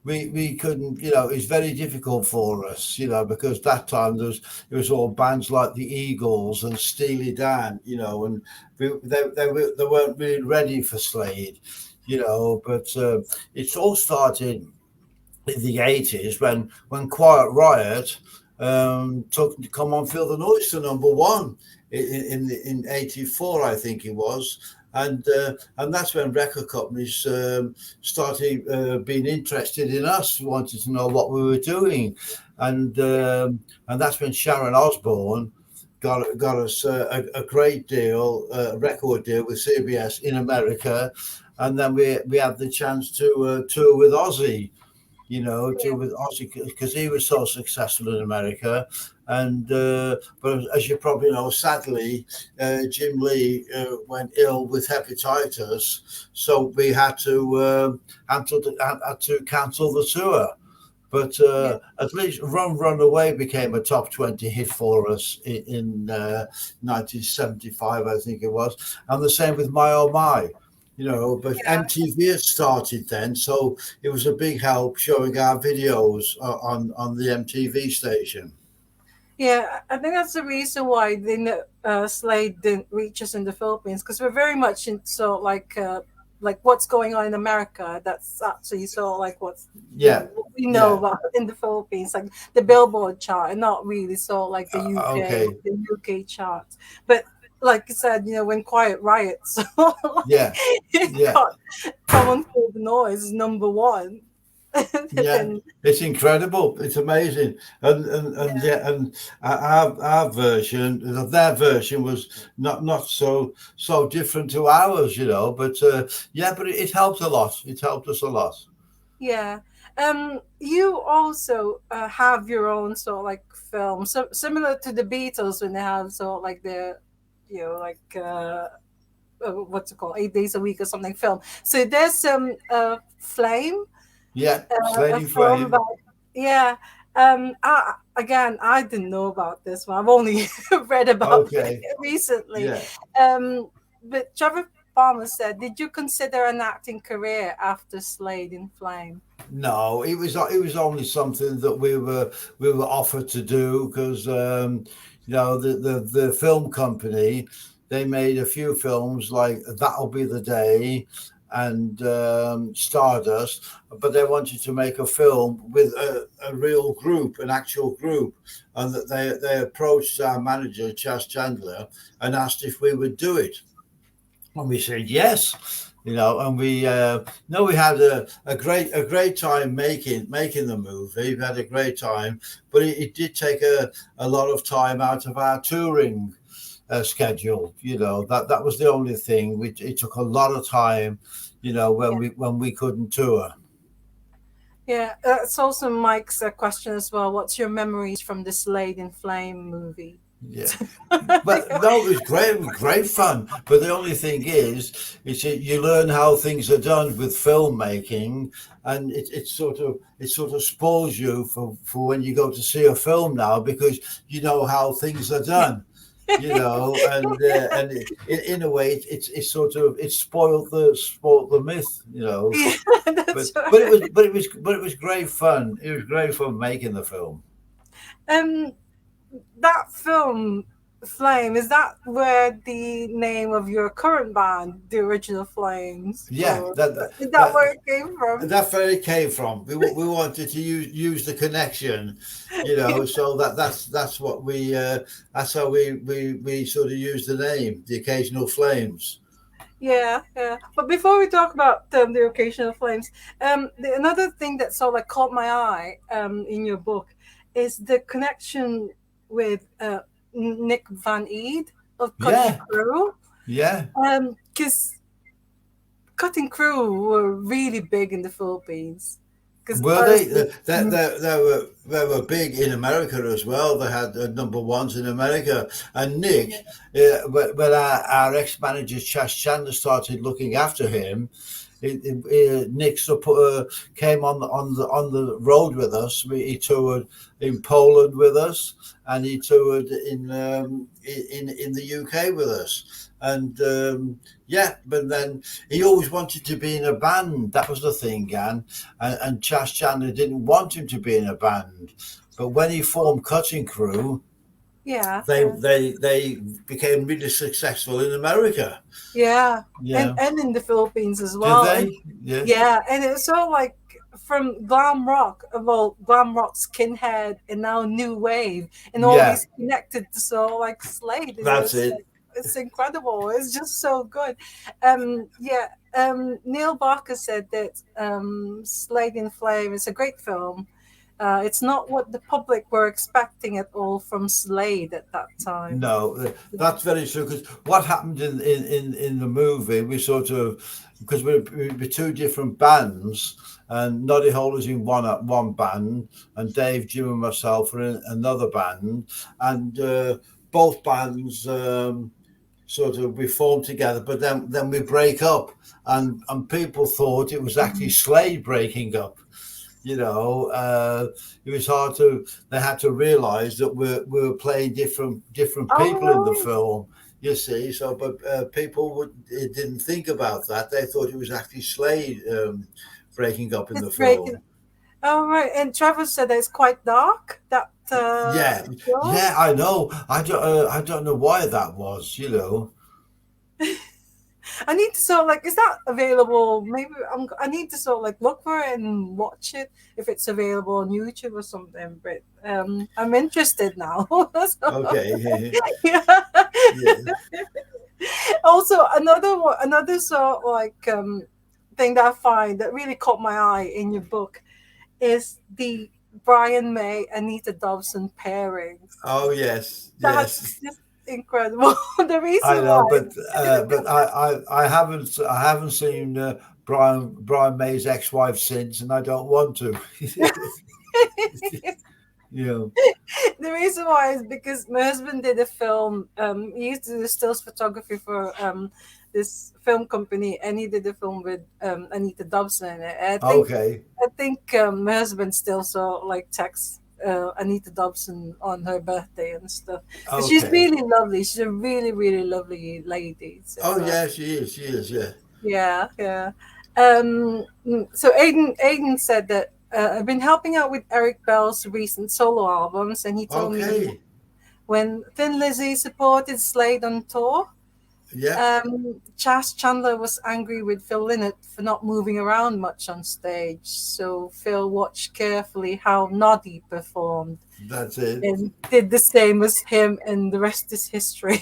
we couldn't, it's very difficult for us, because that time it was all bands like the Eagles and Steely Dan, and they weren't really ready for Slade, but it's all started in the 80s when Quiet Riot took Come On Feel the Noise to number one in 84, I think it was. And that's when record companies started being interested in us, wanted to know what we were doing, and that's when Sharon Osbourne got us a great deal, record deal with CBS in America, and then we had the chance to tour with Ozzy, to with Ozzy because he was so successful in America. And but as you probably know, sadly, Jim Lee went ill with hepatitis, so we had to cancel the tour. But Yeah. at least Run Away became a top 20 hit for us in 1975, I think it was. And the same with My Oh My. But MTV had started then, so it was a big help showing our videos on the MTV station. Yeah, I think that's the reason why Slade didn't reach us in the Philippines, because we're very much in like what's going on in America. That's actually sort of like Yeah, what we know yeah. about in the Philippines, like the Billboard chart, and not really sort of like Okay, the UK chart. But like I said, when Quiet Riot, so like yeah, it yeah. got Common for the Noise number one, Yeah, then it's incredible. It's amazing, and yeah, and our version, their version was not so different to ours, But yeah, but it helped a lot. It helped us a lot. yeah. You also have your own sort of like film, so similar to the Beatles when they have sort of like the, like what's it called, 8 days a week or something film. So there's some Flame, Yeah, a Slade film Flame. about, yeah. I didn't know about this one. I've only read about it Okay. recently. Yeah. Um, but Trevor Palmer said, "Did you consider an acting career after Slade in Flame?" No, it was only something that we were offered to do because the film company, they made a few films like That'll Be the Day and Stardust, but they wanted to make a film with a real group, an actual group, and that they approached our manager Chas Chandler and asked if we would do it. And we said yes, and we no, we had a great time making the movie. We had a great time, but it did take a lot of time out of our touring schedule. That was the only thing. It took a lot of time, when we couldn't tour. Yeah, it's also Mike's question as well. What's your memories from the Slade in Flame movie? Yeah. But no, it was great. It was great fun. But the only thing is you learn how things are done with filmmaking, and it sort of spoils you for when you go to see a film now because you know how things are done. In a way, it spoiled the myth. Yeah, that's But it was right. but it was but it was great fun. It was great fun making the film. Um, that film, Flame, is that where the name of your current band, the original Flames, Yeah, or that that, is that where that it came from? That's where it came from. We wanted to use the connection, So that's what that's how we sort of use the name, the Occasional Flames. Yeah, yeah. But before we talk about the occasional flames, another thing that sort of like caught my eye in your book is the connection with Nick Van Eed of Cutting Yeah, Crew. yeah. Because Cutting Crew were really big in the Philippines. Because Were they? honestly, They were big in America as well. They had number ones in America. And yeah, Nick, when our ex manager Chas Chandler started looking after him, Nick came on the road with us. He toured in Poland with us, and he toured in the UK with us. And yeah, but then he always wanted to be in a band. That was the thing, Gan. And Chas Chandler didn't want him to be in a band. But when he formed Cutting Crew, yeah, they yeah, they they became really successful in America. yeah, Yeah. and in the Philippines as Did well. And they? Yeah. yeah, and it's sort of like from glam rock, skinhead, and now new wave, and all Yeah. these connected to sort of like Slade. That's it. It's incredible. It's just so good. Yeah. Neil Barker said that Slade in Flame is a great film. It's not what the public were expecting at all from Slade at that time. No, that's very true. Because what happened in the movie, we sort of because we're two different bands, and Noddy Hole was in one band, and Dave, Jim, and myself were in another band, and both bands sort of we formed together, but then we break up, and people thought it was actually Slade breaking up. You know, it was hard to. They had to realise that we were playing different Oh, people in the right. film. You see, so but people didn't think about that. They thought it was actually Slade breaking up in It's the breaking. film. Oh, right. And Trevor said that it's quite dark. That Yeah, film. yeah, I know. I don't know why that was. You know. I need to sort of like, is that available? Maybe I need to sort of like look for it and watch it if it's available on YouTube or something. But I'm interested now. So, Okay. yeah. Yeah. Also, another sort of like thing that I find that really caught my eye in your book is the Brian May Anita Dobson pairing. Oh yes, That's yes. just incredible. The reason I know, why. but I haven't seen Brian May's ex-wife since, and I don't want to. You know. The reason why is because my husband did a film. He used to do stills photography for this film company, and he did a film with Anita Dobson in it. Okay, I think my husband still saw like text Anita Dobson on her birthday and stuff because she's okay. really lovely. She's a really really lovely lady. So Oh yeah, she is. She is. Yeah. yeah, yeah. So Aiden said that I've been helping out with Eric Bell's recent solo albums, and he told me Okay. when Thin Lizzy supported Slade on tour, Yeah. Chas Chandler was angry with Phil Lynott for not moving around much on stage. So Phil watched carefully how Noddy performed That's it. and did the same as him, and the rest is history.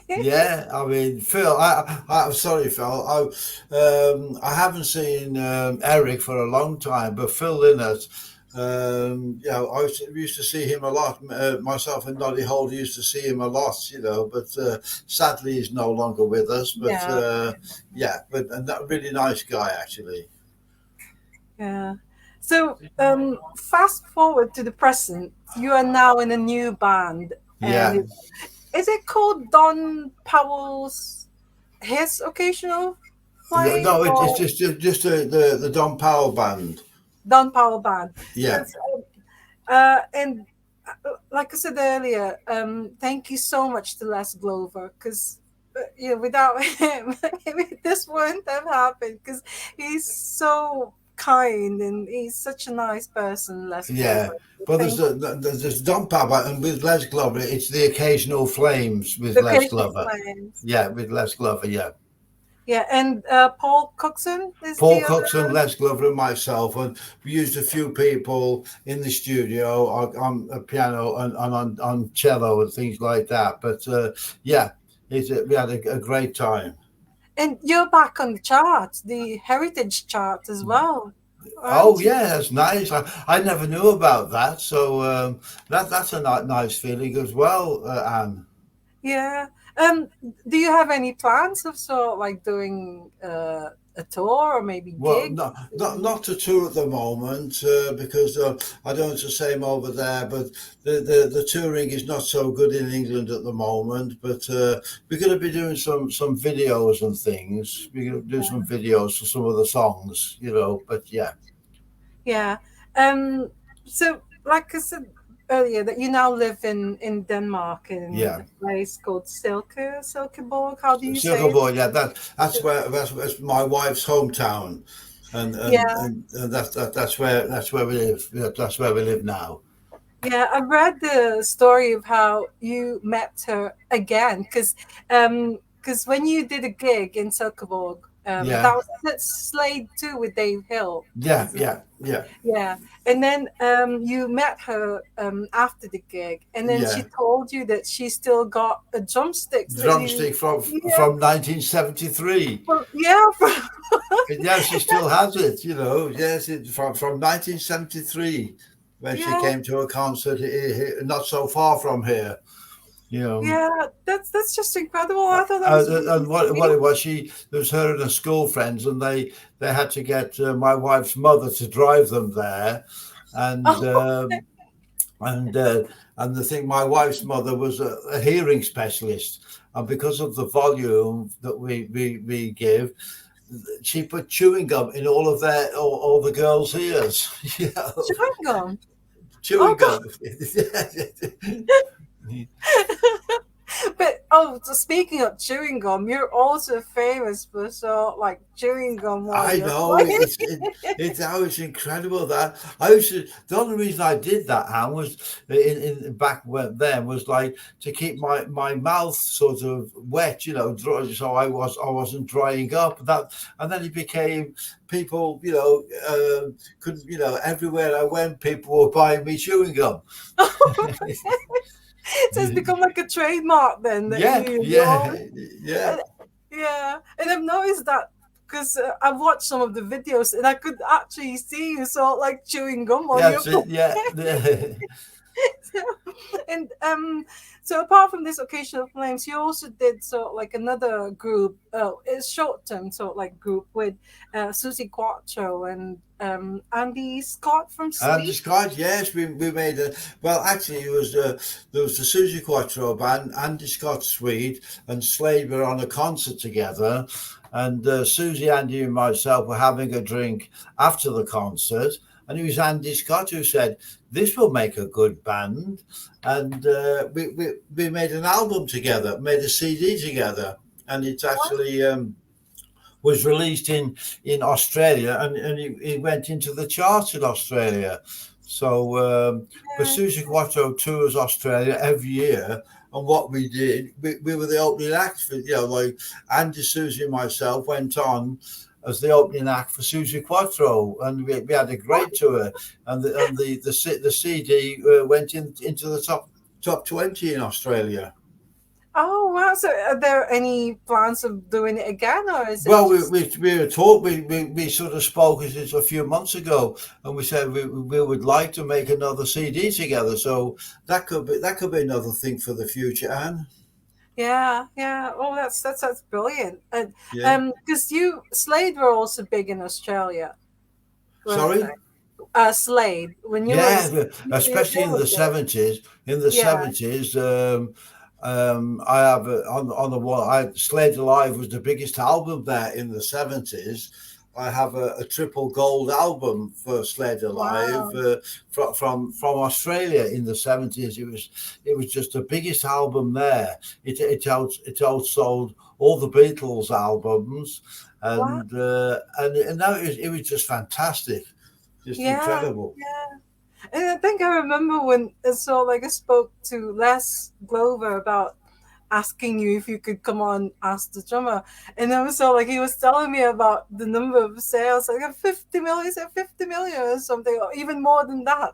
Yeah, I mean, Phil. I'm sorry, Phil. I haven't seen Eric for a long time, but Phil Lynott. You know, used to see him a lot. Myself and Noddy Holder used to see him a lot. You know, but sadly he's no longer with us. But Yeah, yeah, but and that really nice guy actually. yeah. So, fast forward to the present. You are now in a new band, and Yeah. is it called Don Powell's His Occasional Flame No, it's or just the Don Powell band. Don Powell Band? Yeah. That's and like I said earlier, thank you so much to Les Glover because. Without him, this wouldn't have happened because he's so kind and he's such a nice person, Les Yeah, Glover. but Thank there's Don Papa and with Les Glover, it's the occasional flames with the Les occasional Glover. flames. Yeah, with Les Glover. Yeah, Yeah, and Paul Coxon is Paul the Coxon, other. Les Glover, and myself, and we used a few people in the studio on a piano and on cello and things like that. But yeah, we had a great time. And you're back on the charts, the Heritage chart as well, Oh aren't you? yeah, that's nice. I never knew about that, so that's a nice feeling as well, Anne. Yeah. Um, do you have any plans of sort of like doing a tour or maybe Well, gigs? not to tour at the moment because I don't know it's the same over there, but the touring is not so good in England at the moment. But we're going to be doing some videos and things. We're going to do some videos for some of the songs, you know. But yeah, Yeah. Um, so, like I said earlier, that you now live in Denmark in yeah. a place called Silkeborg. How do you say it? Circle yeah, that's my wife's hometown, Yeah. and that's where we live. Yeah, that's where we live now. Yeah, I read the story of how you met her again because when you did a gig in Silkeborg, Yeah, that was at Slade too with Dave Hill, yeah, wasn't yeah, yeah, it? Yeah, and then you met her after the gig, and then she yeah. told you that she still got a drumsticks that you, Drumstick from yeah, from 1973. yeah, And yeah, she still has it, you know. Yes, from 1973 when she yeah, came to a concert not so far from here. You know, yeah. That's just incredible. I thought that was really and what sweet. it was, there was her and her school friends, and they had to get my wife's mother to drive them there, and and uh, and the thing, my wife's mother was a hearing specialist, and because of the volume that we give, she put chewing gum in all the girls' ears. You know, Chewing gum. Oh chewing God. gum. But so speaking of chewing gum, you're also famous for like chewing gum while I you're know playing. it's that was incredible that I used to. The only reason I did that, Anne, was in back when then was like to keep my mouth sort of wet, you know, so I wasn't drying up. That and then it became people, you know, couldn't, you know, everywhere I went, people were buying me chewing gum. So it's become like a trademark then that Yeah, you yeah, always, yeah. and- yeah, and I've noticed that because I've watched some of the videos and I could actually see you sort of like chewing gum while Yeah, you're that's it. Yeah, yeah. and so apart from this occasional flames, you also did sort of like another group, it's short term sort of like group with Susie Quattro and Andy Scott from And Sleep. Scott, yes, we made a well. Actually, it was there was the Susie Quattro band, Andy Scott Swede, and Slade were on a concert together, and Susie, Andy, and myself were having a drink after the concert, and it was Andy Scott who said, "This will make a good band," and we made an album together, made a CD together, and it's actually. Was released in Australia, and it went into the charts in Australia. So, but Yeah. Susie Quattro tours Australia every year. And what we did, we were the opening act for, you know, like Andy, Susie, and myself went on as the opening act for Susie Quattro, and we had a great tour. And the CD went into the top 20 in Australia. Oh wow! So are there any plans of doing it again, or is it Well, just we were talk we sort of spoke it a few months ago, and we said we would like to make another CD together. So that could be another thing for the future, Anne. yeah, yeah? Oh, that's brilliant. And Yeah. because you Slade were also big in Australia, weren't Sorry. they? Slade when you were in, Yeah, they especially in were the big. seventies. In the Yeah. seventies, I have on the wall. Slade Alive was the biggest album there in the seventies. I have a triple gold album for Slade Alive Wow. from Australia in the seventies. It was just the biggest album there. It outsold all the Beatles albums, Wow. and that it was just fantastic, just Yeah. incredible. Yeah. And I think I remember when so like I spoke to Les Glover about asking you if you could come on ask the drummer, and I was so like he was telling me about the number of sales like 50 million, he said 50 million or something, or even more than that,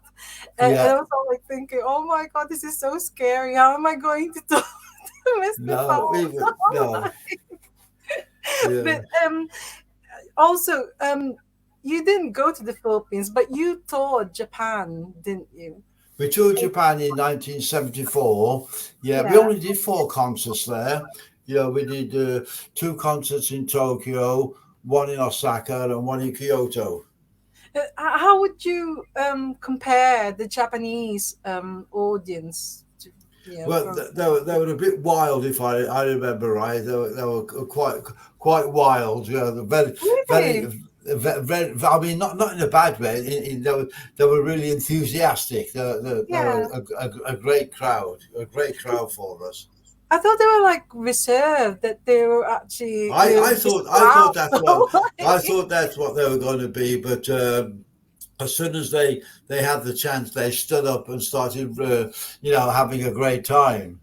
and Yeah. I was all like thinking, oh my god, this is so scary, how am I going to talk to Mr. No, Powell? even no. Yeah. But also you didn't go to the Philippines, but you toured Japan, didn't you? We toured Japan in 1974. Yeah, we Yeah. only did 4 concerts there. You know, we did 2 concerts in Tokyo, one in Osaka, and one in Kyoto. How would you compare the Japanese audience to, Well, from they were a bit wild, if I remember right. They were quite wild. You know, very, really? very. I mean, not in a bad way. They were really enthusiastic. They were Yeah. a great crowd, a great crowd for us. I thought they were like reserved, that they were actually just I thought loud. I thought that's what they were going to be, but as soon as they had the chance, they stood up and started, you know, having a great time.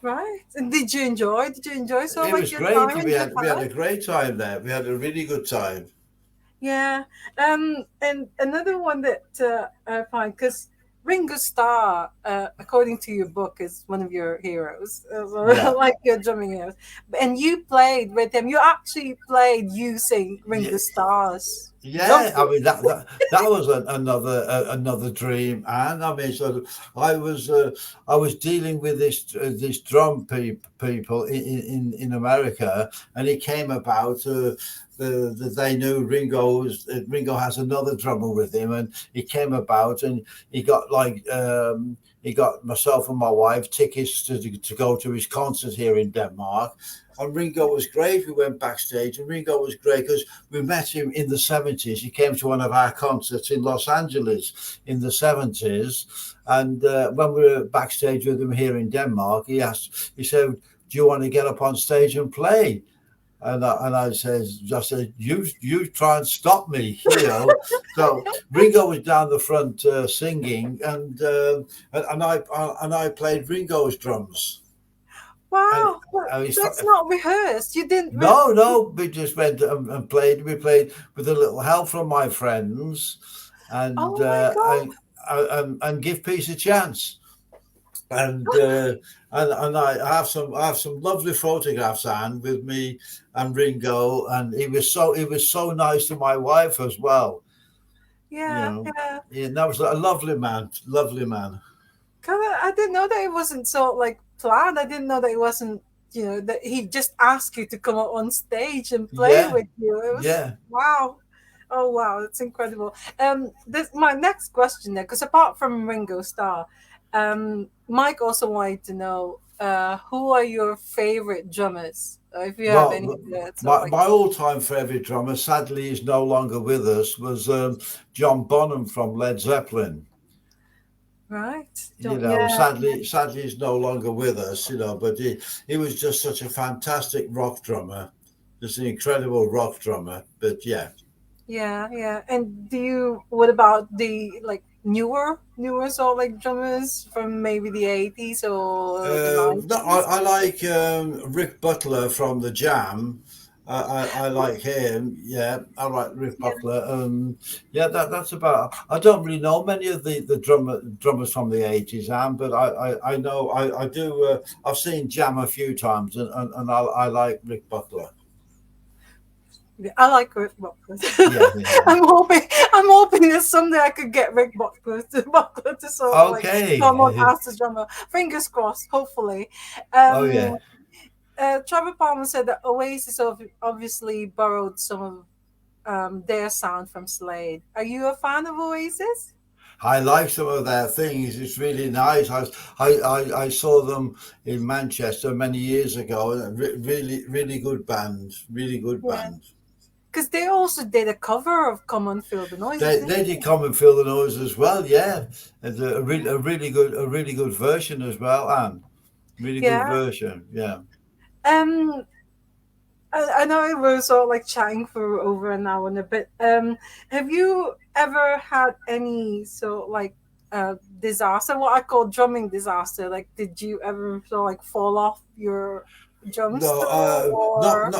Right? And did you enjoy? Did you enjoy sort of It like was your great. time in We had Japan? a great time there. We had a really good time. Yeah. And another one that I find, because Ringo Starr, according to your book, is one of your heroes, Yeah. like your drumming heroes. And you played with him. You actually played using Yeah, Ringo Starr's drum yeah, I kit. mean that was another dream, and I mean, sort of, I was dealing with this people in America, and it came about. They knew Ringo has another drummer with him, and it came about, and he got like he got myself and my wife tickets to go to his concert here in Denmark. And Ringo was great. We went backstage, and Ringo was great because we met him in the 70s. He came to one of our concerts in Los Angeles in the 70s. And when we were backstage with him here in Denmark, he said, do you want to get up on stage and play? And I said, you try and stop me, you know. So Ringo was down the front singing, and I played Ringo's drums. And, Wow, and that's not rehearsed. You didn't. no, we just went and played. We played with a little help from my friends, and Oh my God. and give peace a chance. And I have some lovely photographs, Anne, with me and Ringo, and he was so nice to my wife as well. You Yeah, know, yeah. yeah, that was a lovely man. Kind of, I didn't know that it wasn't so like planned. I didn't know that it wasn't, that he just asked you to come up on stage and play Yeah, with you. It was yeah. wow. Oh wow, that's incredible. This my next question there, because apart from Ringo Starr, Mike also wanted to know, who are your favorite drummers? If you have any, Well, sort of like my all-time favorite drummer, sadly, is no longer with us, was John Bonham from Led Zeppelin. right, You don't know, yeah, sadly, he's no longer with us. You know, but he was just such a fantastic rock drummer, just an incredible rock drummer. But yeah, yeah, yeah. And what about the like newer sort of like drummers from maybe the 80s or the no, 90s? I like Rick Butler from the Jam. I like him. Yeah, I like Rick Yeah, Butler. Yeah, that's about. I don't really know many of the drummers from the 80s, Am, but I know I do. I've seen Jam a few times, and I like Rick Butler. yeah, I like Rick Butler. Yeah, yeah. I'm hoping I'm hoping that someday I could get Rick Butler to sort of like come on Okay. as the drummer. Fingers crossed, hopefully. Oh Um, yeah. Trevor Palmer said that Oasis obviously borrowed some of their sound from Slade. Are you a fan of Oasis? I like some of their things. It's really nice. I saw them in Manchester many years ago. Really good band. Really good Yeah, band. because they also did a cover of "Come on, Feel the Noises," didn't They did come and feel the noise as well. Yeah, it's a really good version as well, Anne. Really they? good Yeah. version. Yeah. Um, I know we were sort of like chatting for over an hour and a bit. Have you ever had any sort of like disaster, what I call drumming disaster? Like, did you ever sort of like fall off your drum No, stool not or?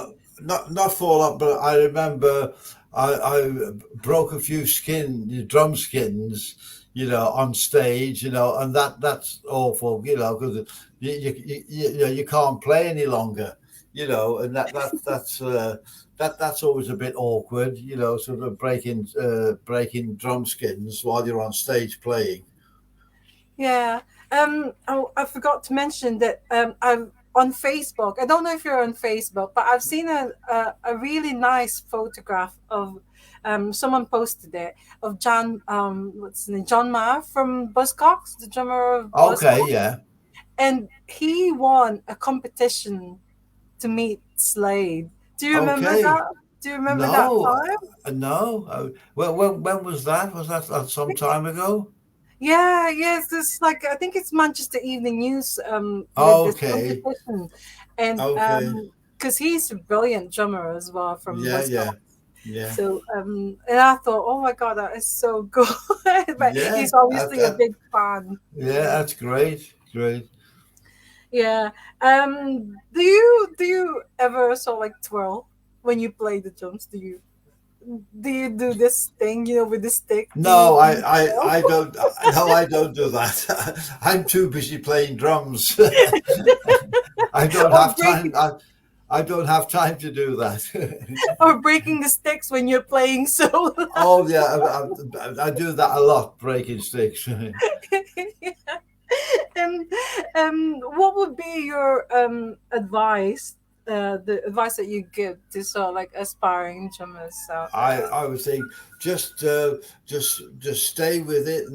not fall up, but I remember I broke a few drum skins, you know, on stage, you know, and that's awful, you know, because you know you can't play any longer, you know, and that's always a bit awkward, you know, sort of breaking drum skins while you're on stage playing. Yeah. Oh, I forgot to mention that I'm on Facebook. I don't know if you're on Facebook, but I've seen a really nice photograph of someone posted it of what's his name, John Maher from Buzzcocks, the drummer of Okay, Buzzcocks, yeah. and he won a competition to meet Slade. Do you remember Okay. that? Do you remember that No, time? no. Well, when was that? Was that some time ago? Yeah, yes, this like I think it's Manchester Evening News did this Okay, competition, and okay. because he's a brilliant drummer as well from Yeah, Buzzcocks. yeah, yeah, So and I thought, oh my god, that is so good. But yeah. he's obviously a big fan. Yeah, Yeah, that's great, great. yeah. Do you ever sort of like twirl when you play the drums? Do you do this thing with the stick? Do you, No, do you I twirl? don't. No, I don't do that. I'm too busy playing drums. I don't or have time. breaking I don't have time to do that. or breaking the sticks when you're playing solo? Oh yeah, I do that a lot, breaking sticks. And what would be your advice? The advice that you give to sort of like aspiring drummers out there. I would think just stay with it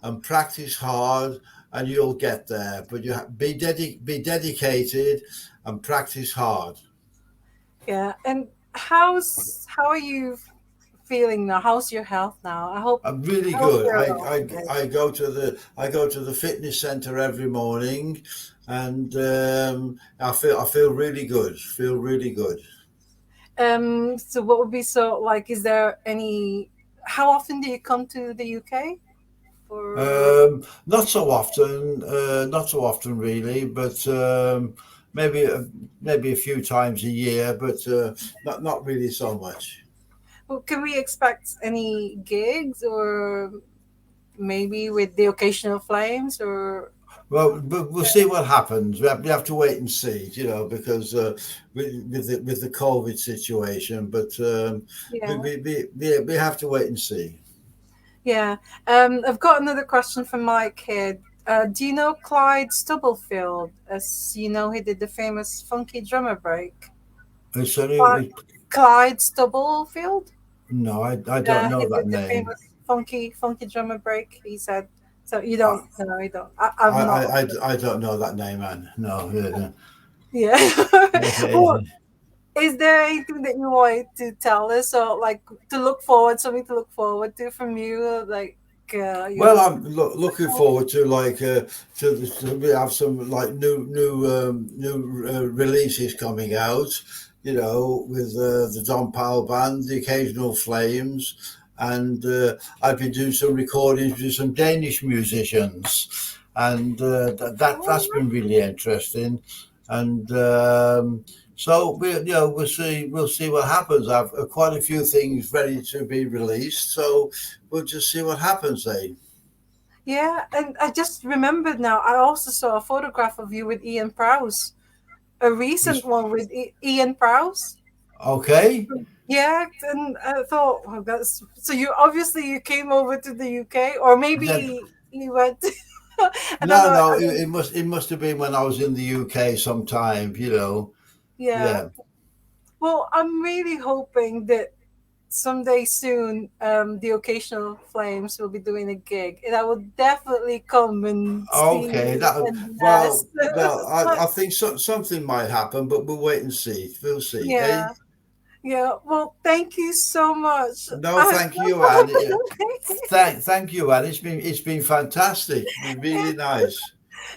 and practice hard and you'll get there. But be dedicated and practice hard. Yeah. And how are you feeling now? How's your health now? I'm really I hope good. you're okay. I go to the fitness center every morning, and I feel really good. Feel really good. So what would be so like? Is there any? How often do you come to the UK for? Not so often, not so often really, but maybe maybe a few times a year, but not really so much. Well, can we expect any gigs or maybe with the occasional flames or? Well, but we'll see what happens. We have to wait and see, because with the COVID situation. But Yeah, we have to wait and see. yeah. I've got another question from Mike here. Do you know Clyde Stubblefield? As you know, he did the famous funky drummer break. Clyde, Sorry, Clyde Stubblefield. no, I don't He know that did the name. famous funky drummer break. He said. So you I, don't? No, you don't. I'm not. I don't know that name, man. No. Yeah. Well, Yeah. is there anything that you want to tell us, or like to look forward, something to look forward to from you, like Well, your? I'm looking forward to we have some like new releases coming out, with the Don Powell band, the Occasional Flames, and I've been doing some recordings with some Danish musicians, and that's been really interesting, and so we'll see what happens. I've quite a few things ready to be released, so we'll just see what happens, eh? Yeah, and I just remembered now. I also saw a photograph of you with Ian Prowse, a recent Just one with Ian Prowse. okay. Yeah, and I thought, oh, that's so. You came over to the UK, or Then maybe you went. I don't no, know. no, it must have been when I was in the UK sometime. Yeah. Yeah. Well, I'm really hoping that someday soon, the occasional flames will be doing a gig, and I will definitely come and see Okay. you That and well, Nest. well, I think something might happen, but we'll wait and see. We'll see, eh? Yeah, yeah. Well, thank you so much. No, thank you, Anne. Thank you, Anne. It's been fantastic. Been really nice.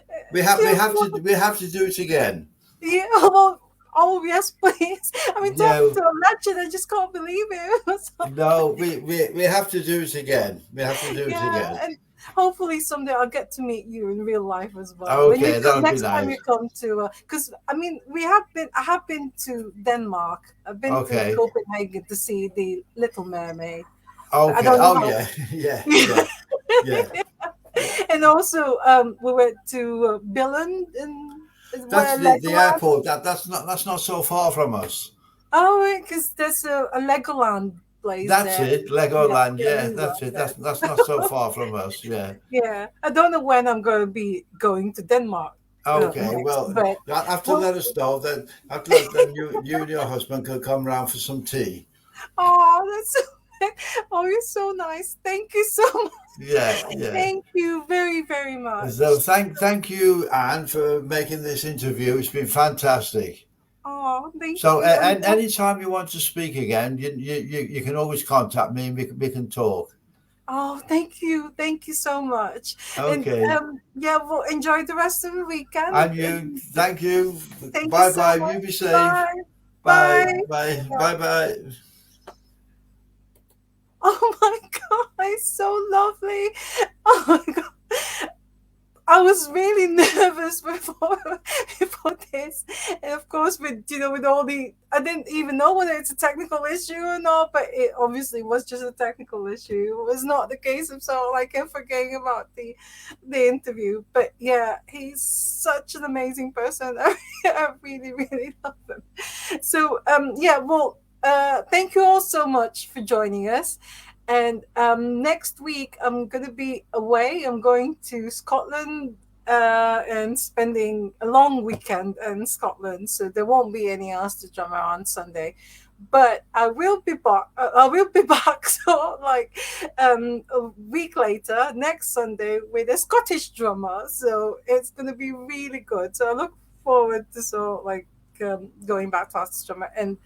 Yeah, We have to do it again. yeah. Well, oh yes, please. I mean, talking Yeah. to a legend, I just can't believe it. So, No, we have to do it again. We have to do it yeah, again. and hopefully someday I'll get to meet you in real life as well. When you Okay, come that would be next time you nice. come to, because I mean, I have been to Denmark. I've been to Okay. Copenhagen to see the Little Mermaid. I Okay. don't know Oh how. yeah. Yeah. And also, we went to Billund, and That's where the Legoland. airport. That's not so far from us. Oh, because there's a Legoland place That's there. it. Yeah, Legoland. yeah, Yeah, we that's went it. there. That's not so far from us. Yeah. Yeah, I don't know when I'm going to be going to Denmark Okay. next, Well, but you have to well, let us know. Then you and your husband can come round for some tea. oh, that's oh, you're so nice. Thank you so much. Yeah. Yeah. Thank you very, very So much. thank you, Anne, for making this interview. It's been fantastic. Oh, thank So, you. And and anytime you want to speak again, you can always contact me and we can talk. oh, thank you so much. And Okay. yeah, well, enjoy the rest of the weekend. And you, And thank you. thank you Bye so bye. You much. be safe. Bye, Bye bye. bye Yeah. bye bye. Oh my God, it's so lovely. Oh my God. I was really nervous before this, and of course, with all the, I didn't even know whether it's a technical issue or not, but it obviously was just a technical issue. It was not the case of so like I'm forgetting about the interview. But yeah, he's such an amazing person. I really really love him. So yeah, well, thank you all so much for joining us. And next week, I'm going to be away. I'm going to Scotland and spending a long weekend in Scotland, so there won't be any Ulster drummer on Sunday. But I will be back. I will be back. So like a week later, next Sunday, with a Scottish drummer. So it's gonna be really good. So I look forward to going back to Ulster drummer, and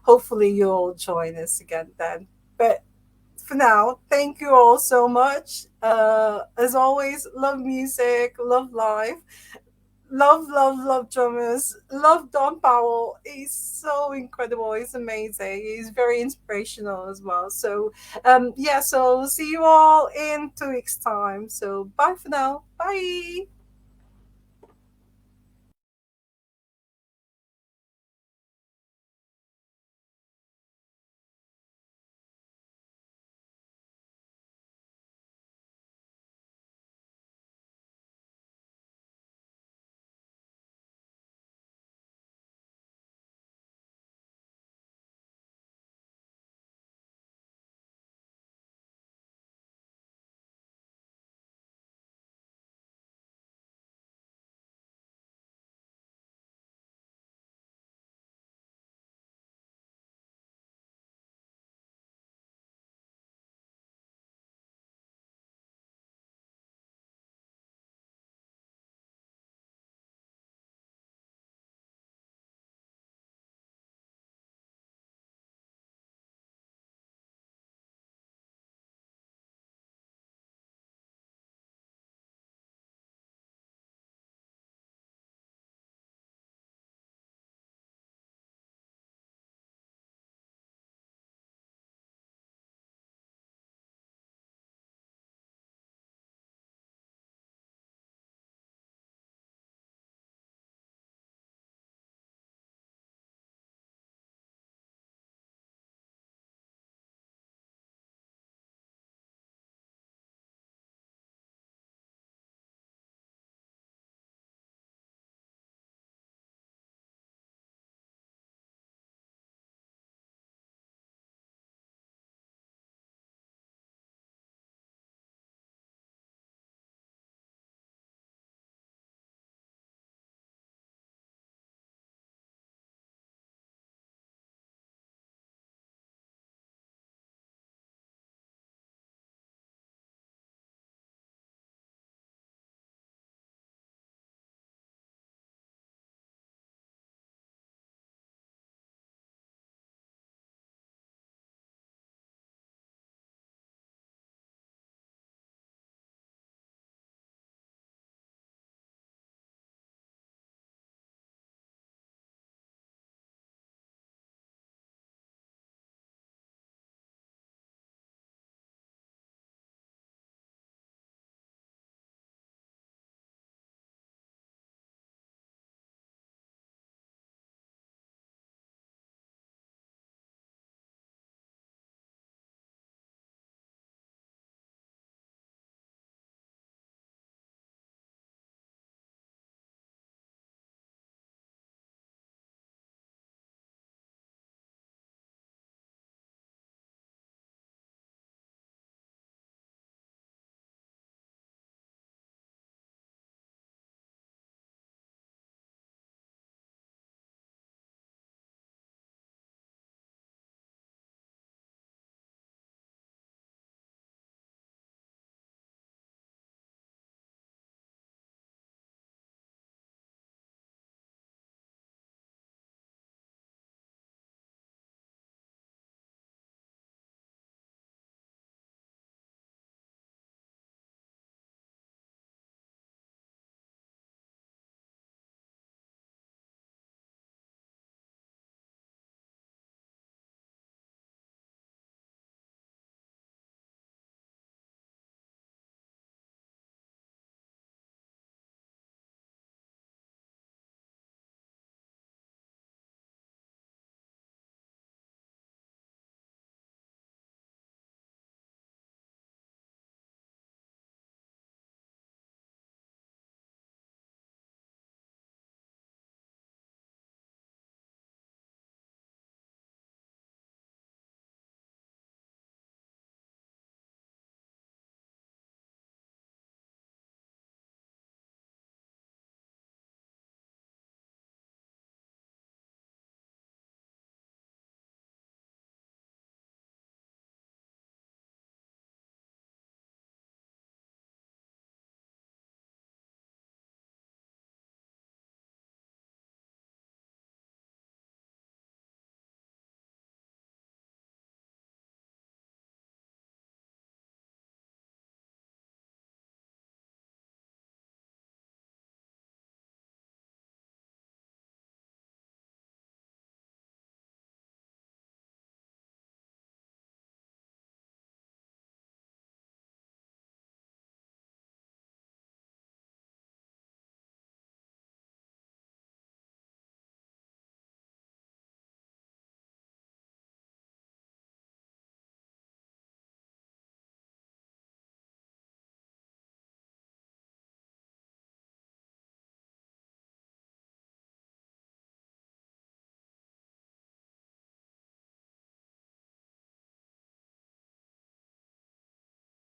hopefully you'll join us again then. But for now, thank you all so much. As always, love music, love life, love drummers, love Don Powell. He's so incredible. He's amazing. He's very inspirational as well. So, yeah, so see you all in 2 weeks' time. So, bye for now. Bye.